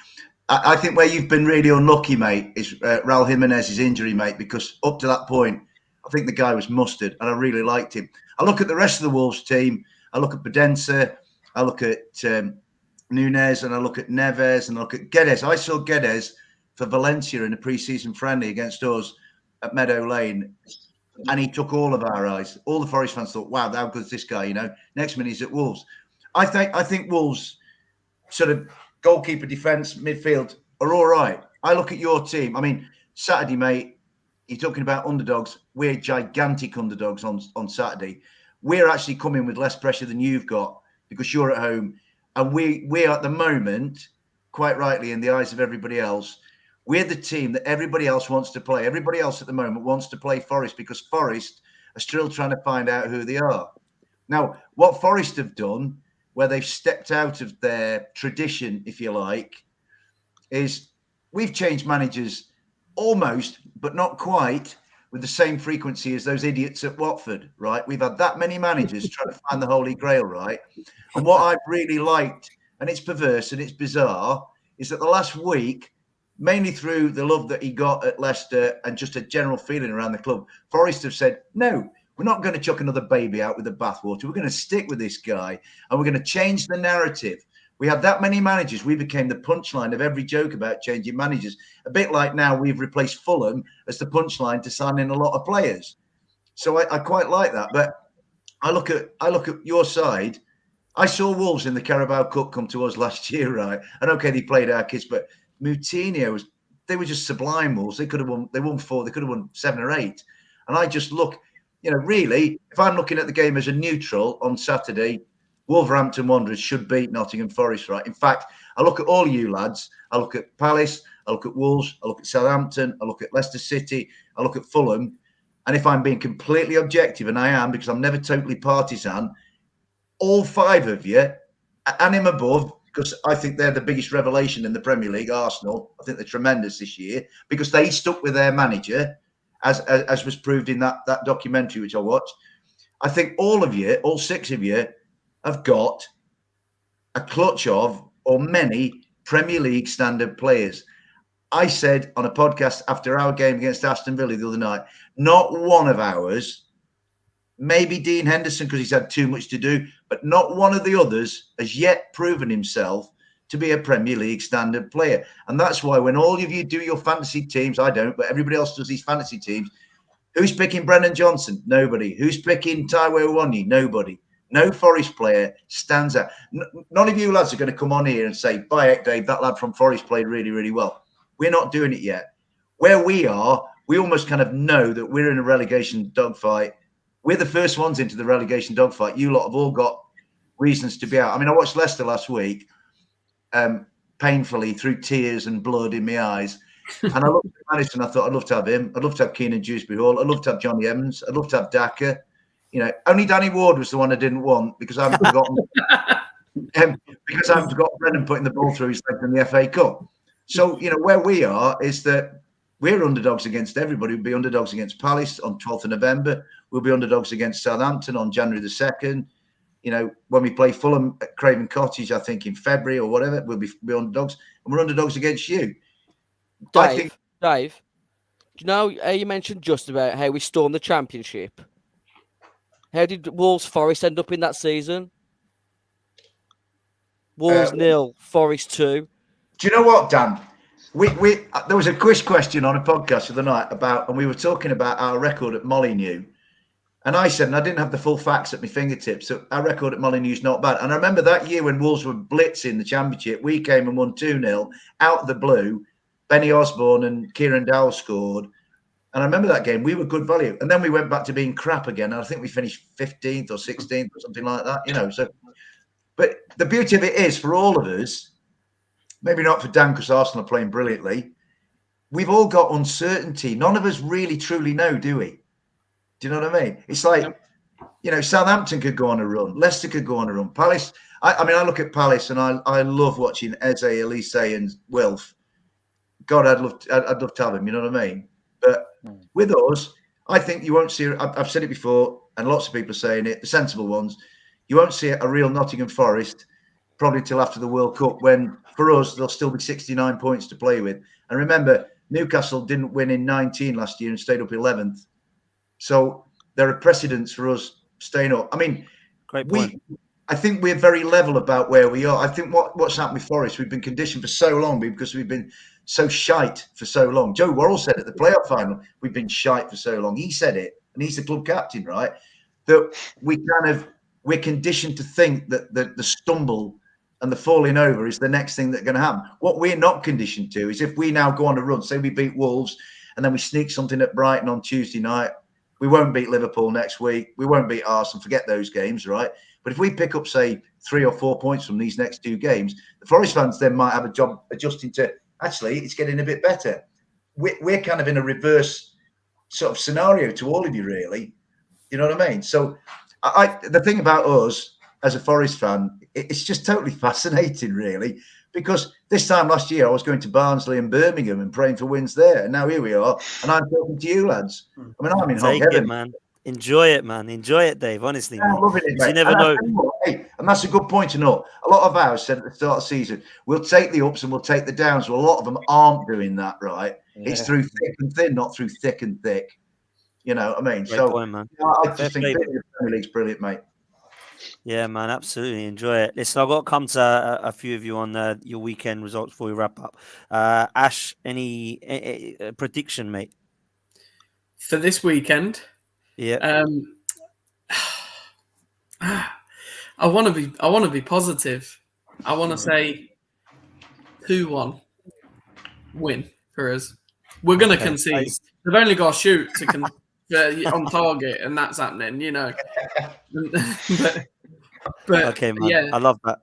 where you've been really unlucky, mate, is Raul Jimenez's injury, mate, because up to that point, I think the guy was mustard and I really liked him. I look at the rest of the Wolves team. I look at Bedensa. I look at Nunez, and I look at Neves, and I look at Guedes. I saw Guedes for Valencia in a pre-season friendly against us at Meadow Lane, and he took all of our eyes. All the Forest fans thought, wow, how good is this guy? You know, next minute he's at Wolves. I think Wolves sort of goalkeeper, defence, midfield are all right. I look at your team. I mean, Saturday, mate, you're talking about underdogs. We're gigantic underdogs on Saturday. We're actually coming with less pressure than you've got because you're at home. And we are at the moment, quite rightly, in the eyes of everybody else, we're the team that everybody else wants to play. Everybody else at the moment wants to play Forest because Forest are still trying to find out who they are. Now, what Forest have done, where they've stepped out of their tradition, if you like, is we've changed managers almost, but not quite, with the same frequency as those idiots at Watford, right? We've had that many managers trying to find the Holy Grail, right? And what I've really liked, and it's perverse and it's bizarre, is that the last week, mainly through the love that he got at Leicester and just a general feeling around the club, Forest have said, no, we're not going to chuck another baby out with the bathwater. We're going to stick with this guy and we're going to change the narrative. We had that many managers. We became the punchline of every joke about changing managers. A bit like now we've replaced Fulham as the punchline to sign in a lot of players. So I quite like that. But I look at your side. I saw Wolves in the Carabao Cup come to us last year, right? And okay, they played our kids, but Moutinho they were just sublime Wolves. They could have won. They won 4. They could have won 7 or 8. And I just look, really, if I'm looking at the game as a neutral on Saturday, Wolverhampton Wanderers should beat Nottingham Forest, right? In fact, I look at all you lads. I look at Palace, I look at Wolves, I look at Southampton, I look at Leicester City, I look at Fulham. And if I'm being completely objective, and I am, because I'm never totally partisan, all 5 of you, and him above, because I think they're the biggest revelation in the Premier League, Arsenal. I think they're tremendous this year because they stuck with their manager, as was proved in that documentary which I watched. I think all of you, all 6 of you, have got a clutch of, or many, Premier League standard players. I said on a podcast after our game against Aston Villa the other night, not one of ours, maybe Dean Henderson because he's had too much to do, but not one of the others has yet proven himself to be a Premier League standard player. And that's why when all of you do your fantasy teams, I don't, but everybody else does these fantasy teams, who's picking Brennan Johnson? Nobody. Who's picking Taiwo Awoniyi? Nobody. No Forest player stands out. None of you lads are going to come on here and say, by heck, Dave, that lad from Forest played really, really well. We're not doing it yet. Where we are, we almost kind of know that we're in a relegation dogfight. We're the first ones into the relegation dogfight. You lot have all got reasons to be out. I mean, I watched Leicester last week, painfully through tears and blood in my eyes. And I looked at Madison. I thought, I'd love to have him. I'd love to have Keenan Dewsbury Hall. I'd love to have Johnny Evans. I'd love to have Daka. You know, only Danny Ward was the one I didn't want because I haven't forgotten. Because I haven't forgotten Brendan putting the ball through his legs in the FA Cup. So, you know, where we are is that we're underdogs against everybody. We'll be underdogs against Palace on 12th of November. We'll be underdogs against Southampton on January the 2nd. You know, when we play Fulham at Craven Cottage, I think in February or whatever, we'll be underdogs. And we're underdogs against you. Dave, do you know, you mentioned just about how we stormed the Championship. How did Wolves Forest end up in that season? Wolves 0, Forest 2. Do you know what, Dan? We there was a quiz question on a podcast the other night about, and we were talking about our record at Molineux. And I said, and I didn't have the full facts at my fingertips, so our record at Molineux is not bad. And I remember that year when Wolves were blitzing the Championship, we came and won 2-0 out of the blue. Benny Osborne and Kieran Dowell scored. And I remember that game, we were good value. And then we went back to being crap again. And I think we finished 15th or 16th or something like that, you know. So, but the beauty of it is for all of us, maybe not for Dan because Arsenal are playing brilliantly, we've all got uncertainty. None of us really truly know, do we? Do you know what I mean? It's like, you know, Southampton could go on a run. Leicester could go on a run. Palace, I mean, I look at Palace and I love watching Eze, Elise and Wilf. God, I'd love to have him, you know what I mean? But with us, I think you won't see, I've said it before, and lots of people are saying it, the sensible ones, you won't see a real Nottingham Forest probably till after the World Cup, when for us, there'll still be 69 points to play with. And remember, Newcastle didn't win in 19 last year and stayed up 11th. So there are precedents for us staying up. I mean, great point. I think we're very level about where we are. I think what's happened with Forest, we've been conditioned for so long because we've been so shite for so long. Joe Worrell said at the playoff final, we've been shite for so long. He said it, and he's the club captain, right? That we're conditioned to think that the stumble and the falling over is the next thing that's going to happen. What we're not conditioned to is if we now go on a run, say we beat Wolves, and then we sneak something at Brighton on Tuesday night, we won't beat Liverpool next week. We won't beat Arsenal. Forget those games, right? But if we pick up, say, 3 or 4 points from these next 2 games, the Forest fans then might have a job adjusting to, actually, it's getting a bit better. We're kind of in a reverse sort of scenario to all of you, really. You know what I mean? So the thing about us as a Forest fan, it's just totally fascinating, really, because this time last year I was going to Barnsley and Birmingham and praying for wins there, and now here we are, and I'm talking to you lads. I mean, I'm in hot heaven, man. Enjoy it, man. Enjoy it, Dave. Honestly, I'm loving it, mate. You never know. Hey, and that's a good point to know. A lot of ours said at the start of the season, we'll take the ups and we'll take the downs. Well, a lot of them aren't doing that, right? Yeah. It's through thick and thin, not through thick and thick. You know what I mean? Great so point, man. You know, I just think the Premier League's brilliant, mate. Yeah, man, absolutely enjoy it. Listen, I've got to come to a few of you on your weekend results before we wrap up. Ash, any prediction, mate? For this weekend? Yeah. I want to be positive. I want to say 2-1 win for us. We're going to concede. They've only got to shoot to on target, and that's happening, you know. But But Okay, man. yeah, I love that.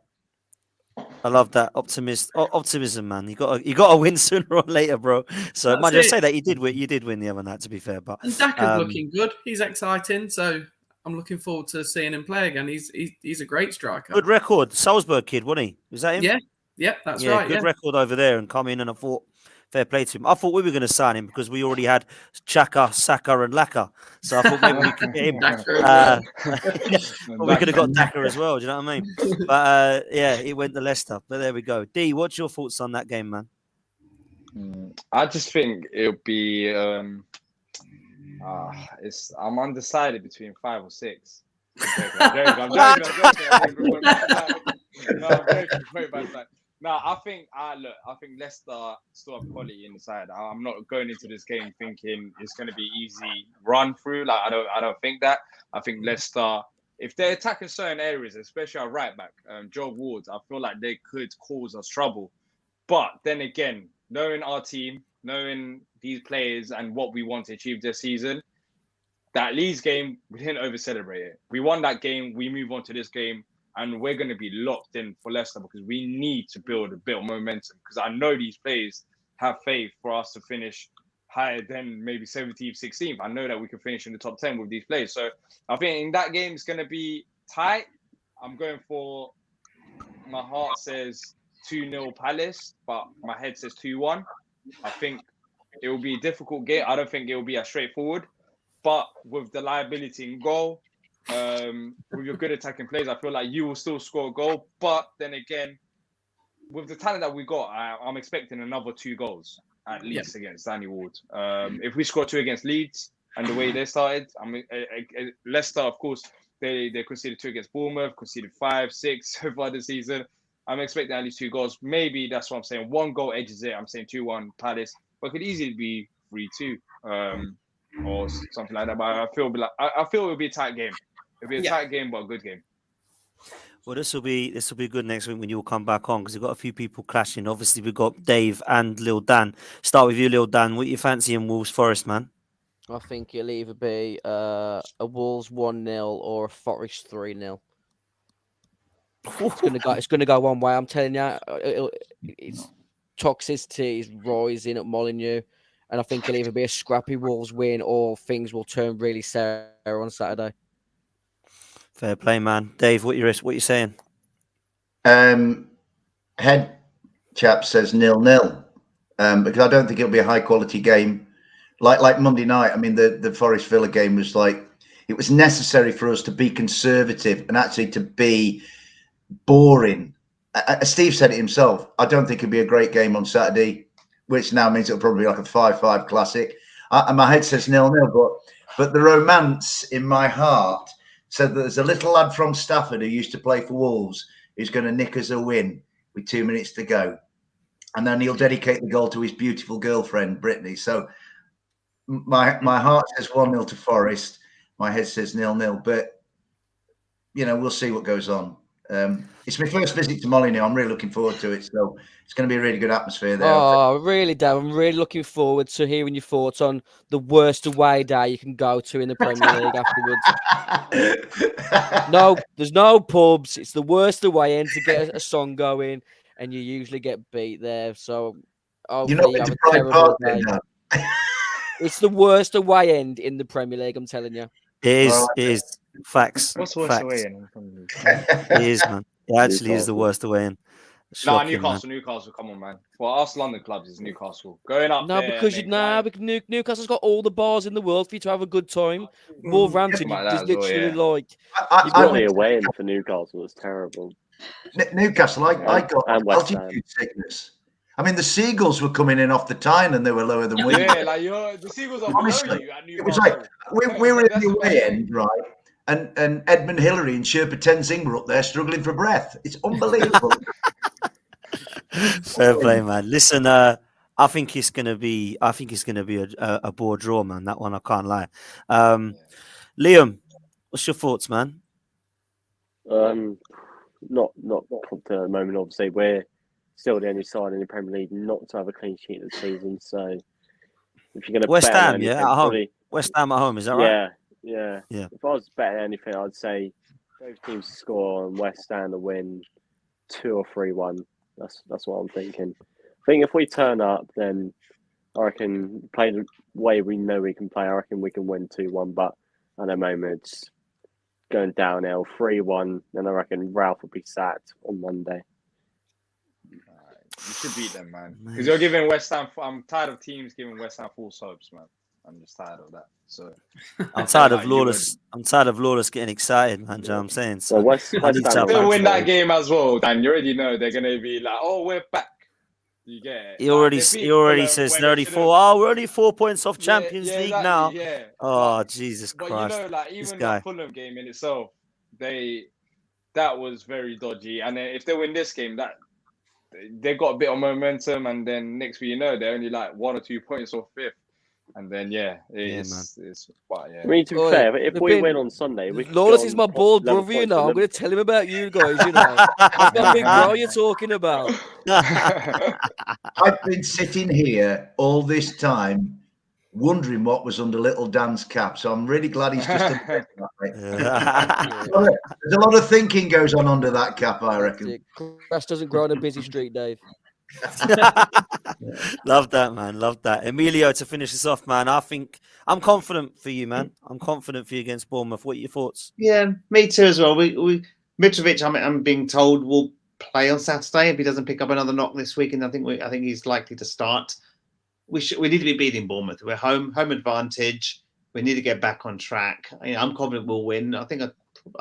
I love that optimism, man. You got to win sooner or later, bro. So, That's mind you, I it. say that you did win. You did win the other night, to be fair. But and Daka's looking good. He's exciting. So I'm looking forward to seeing him play again. He's a great striker. good record. Salzburg kid, wasn't he? Was that him? Yeah, that's Yeah, right. good Yeah. record over there and come in, and I thought fair play to him. I thought we were going to sign him because we already had Chaka, Saka, and Laka. So I thought maybe we could get him. Daka as But we could have got Daka as well. Do you know what I mean? But yeah, it went to Leicester. But there we go. D, what's your thoughts on that game, man? I just think it'll be. I'm undecided between 5 or 6. I'm joking. No, I think Leicester still have quality inside. I'm not going into this game thinking it's going to be easy run through. Like I don't think that. I think Leicester, if they attack in certain areas, especially our right back, Joe Ward, I feel like they could cause us trouble. But then again, knowing our team, knowing these players and what we want to achieve this season, that Leeds game, we didn't over-celebrate it. We won that game, we move on to this game, and we're going to be locked in for Leicester because we need to build a bit of momentum. Because I know these players have faith for us to finish higher than maybe 17th, 16th. I know that we can finish in the top 10 with these players. So I think in that game, it's going to be tight. I'm going for, my heart says 2-0 Palace, but my head says 2-1. I think it will be a difficult game. I don't think it will be as straightforward. But with the liability in goal, with your good attacking players, I feel like you will still score a goal. But then again, with the talent that we got, I'm expecting another 2 goals at least against Danny Ward. If we score 2 against Leeds and the way they started, I mean, Leicester, of course, they conceded 2 against Bournemouth, conceded 5, 6 so far this season. I'm expecting at least 2 goals. Maybe that's what I'm saying. 1 goal edges it. I'm saying 2-1 Palace, but it could easily be 3-2. Or something like that. But I feel it will be a tight game. It'll be a tight game, but a good game. Well, this will be good next week when you'll come back on because we've got a few people clashing. Obviously, we've got Dave and Lil Dan. Start with you, Lil Dan. What you fancy in Wolves Forest, man? I think it'll either be a Wolves 1-0 or a Forest 3-0. It's gonna go one way. I'm telling you, it's toxicity is rising at Molineux. And I think it'll either be a scrappy Wolves win or things will turn really sour on Saturday. Fair play, man. Dave, what you saying? Head chap says 0-0 because I don't think it'll be a high quality game like Monday night. I mean, the Forest Villa game was like, it was necessary for us to be conservative and actually to be boring. Steve said it himself. I don't think it'll be a great game on Saturday, which now means it'll probably be like a 5-5 classic. And my head says 0-0, but the romance in my heart said that there's a little lad from Stafford who used to play for Wolves who's going to nick us a win with 2 minutes to go. And then he'll dedicate the goal to his beautiful girlfriend, Brittany. So my heart says 1-0 to Forest. My head says 0-0. But, we'll see what goes on. It's my first visit to Molineux. I'm really looking forward to it. So it's going to be a really good atmosphere there. Oh, really, Dave? I'm really looking forward to hearing your thoughts on the worst away day you can go to in the Premier League afterwards. No, there's no pubs. It's the worst away end to get a song going, and you usually get beat there. So You're not you have into a Pride terrible Park then, day. no? It's the worst away end in the Premier League. I'm telling you. It is. Facts. What's the worst Facts. away in? It is, man. It actually is the worst away in. Nah, Shocking, Newcastle, come on, man. For us London clubs, it's Newcastle. Going up No, there, because Newcastle's got all the bars in the world for you to have a good time. Wolverhampton, Like you just that as well, literally yeah. like. I Probably away in for Newcastle was terrible. Newcastle, I got And West Ham. altitude sickness. I mean, the Seagulls were coming in off the Tyne and they were lower than we. Yeah, like the Seagulls are below Honestly, you at it was Newcastle. like we were in the away end, right? And Edmund Hillary and Sherpa Tenzing were up there struggling for breath. It's unbelievable. Fair play, man. Listen, I think it's gonna be a bore draw, man. That one, I can't lie. Liam, what's your thoughts, man? Not confident at the moment. Obviously, we're still the only side in the Premier League not to have a clean sheet this season. So if you're going to West bet on Ham, anything, at home. probably, West Ham at home, is that right? yeah. Yeah. If I was betting anything, I'd say both teams to score and West Ham to win 2 or 3-1. That's what I'm thinking. I think if we turn up, then I reckon play the way we know we can play. I reckon we can win 2-1. But at the moment, it's going downhill 3-1, and I reckon Ralph will be sacked on Monday. You should beat them, man. Because you're giving West Ham. I'm tired of teams giving West Ham false hopes, man. I'm just tired of that. So I'm tired of Lawless. I'm tired of Lawless getting excited, man. Do you know what I'm saying? So Well, West I need Ham to- they'll win that game as well, Dan. You already know they're gonna be like, "Oh, we're back." You get it. He Like, already they beat he already Fulham says when they're they only should've- 4. Oh, we're only 4 points off Yeah, Champions yeah, League exactly, now. Yeah. Oh, Jesus But Christ! you know, like This even guy. that Fulham game in itself, that was very dodgy. And then if they win this game, that they got a bit of momentum, and then next week, you know, they're only like 1 or 2 points off fifth. And then it's but yeah. I mean, to be Oi, fair, if they've we been- win on Sunday, we could Lawless go is on my top bald 11 brother, you points know. with I'm going to tell him about you guys, you know. That's my big bro you're talking about. I've been sitting here all this time wondering what was under little Dan's cap. So I'm really glad he's just done that, mate. There's a lot of thinking goes on under that cap, I reckon. Grass doesn't grow on a busy street, Dave. Love that, man. Love that. Emilio, to finish this off, man. I think I'm confident for you, man. I'm confident for you against Bournemouth. What are your thoughts? Yeah, me too as well. We Mitrovic, I'm being told, will play on Saturday if he doesn't pick up another knock this week, and I think he's likely to start. We need to be beating Bournemouth. We're home advantage. We need to get back on track. I'm confident we'll win. I think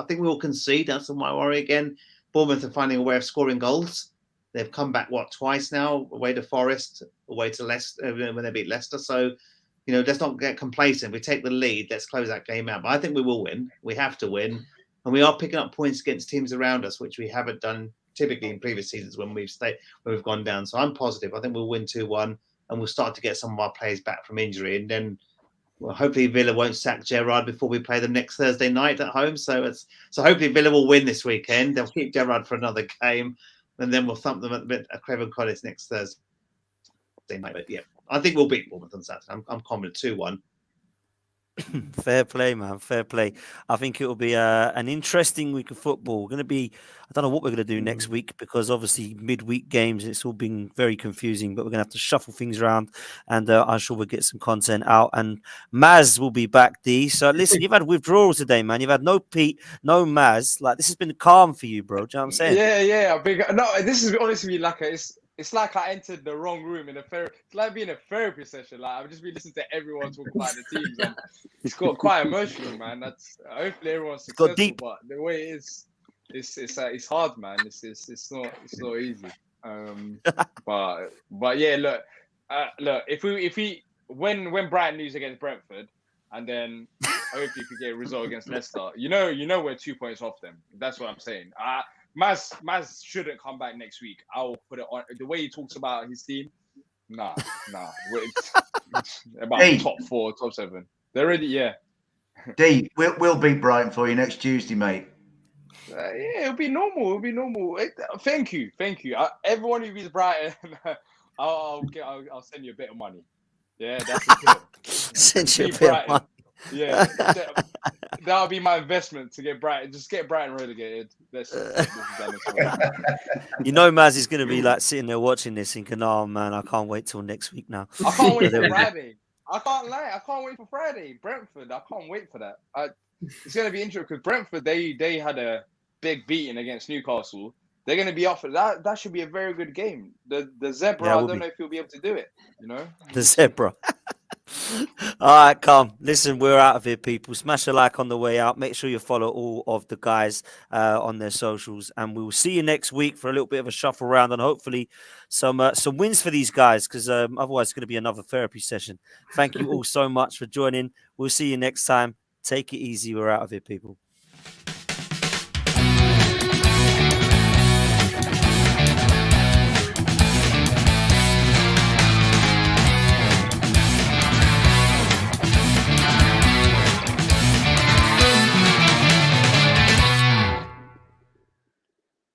we will concede. That's my worry again. Bournemouth are finding a way of scoring goals. They've come back twice now, away to Forest, away to Leicester when they beat Leicester. So, let's not get complacent. We take the lead. Let's close that game out. But I think we will win. We have to win, and we are picking up points against teams around us, which we haven't done typically in previous seasons when we've gone down. So I'm positive. I think we'll win 2-1, and we'll start to get some of our players back from injury, and then hopefully Villa won't sack Gerrard before we play them next Thursday night at home. So hopefully Villa will win this weekend. They'll keep Gerrard for another game, and then we'll thump them at Craven Cottage next Thursday night. But yeah, I think we'll beat Bournemouth on Saturday. I'm confident 2-1. Fair play, man. Fair play. I think it will be an interesting week of football. We're going to be, I don't know what we're going to do next week because obviously midweek games, it's all been very confusing, but we're going to have to shuffle things around and I'm sure we'll get some content out. And Maz will be back, D. So listen, you've had withdrawals today, man. You've had no Pete, no Maz. Like, this has been calm for you, bro. Do you know what I'm saying? Yeah. No, this is honestly like it's like I entered the wrong room in a therapy. It's like being a therapy session. Like I've just been listening to everyone talk about the teams, and it's got quite emotional, man. That's hopefully everyone's successful. Got deep. But the way it is, it's hard, man. It's not easy. But yeah, look, if we when Brighton lose against Brentford, and then hopefully if we get a result against Leicester, you know we're 2 points off them. That's what I'm saying. Maz shouldn't come back next week. I'll put it on the way he talks about his team. Nah. About top 4, top 7. They're already, yeah. D, we'll beat Brighton for you next Tuesday, mate. Yeah, it'll be normal. Thank you. Everyone who beats Brighton, I'll send you a bit of money. Yeah, that's the deal. Send you a Beat bit of Brighton. money. Yeah, that'll be my investment to get Brighton. Just get Brighton relegated. Let's get this done as well. You know, Maz is going to be like sitting there watching this thinking, oh, man, I can't wait till next week now. I can't wait for Friday. I can't lie. I can't wait for Friday. Brentford. I can't wait for that. It's going to be interesting because Brentford, they had a big beating against Newcastle. They're going to be off for that. That should be a very good game. The Zebra, I don't know if he'll be able to do it. The Zebra. All right, come. Listen, we're out of here, people. Smash a like on the way out. Make sure you follow all of the guys on their socials, and we will see you next week for a little bit of a shuffle round and hopefully some wins for these guys because otherwise it's going to be another therapy session. Thank you all so much for joining. We'll see you next time. Take it easy. We're out of here, people.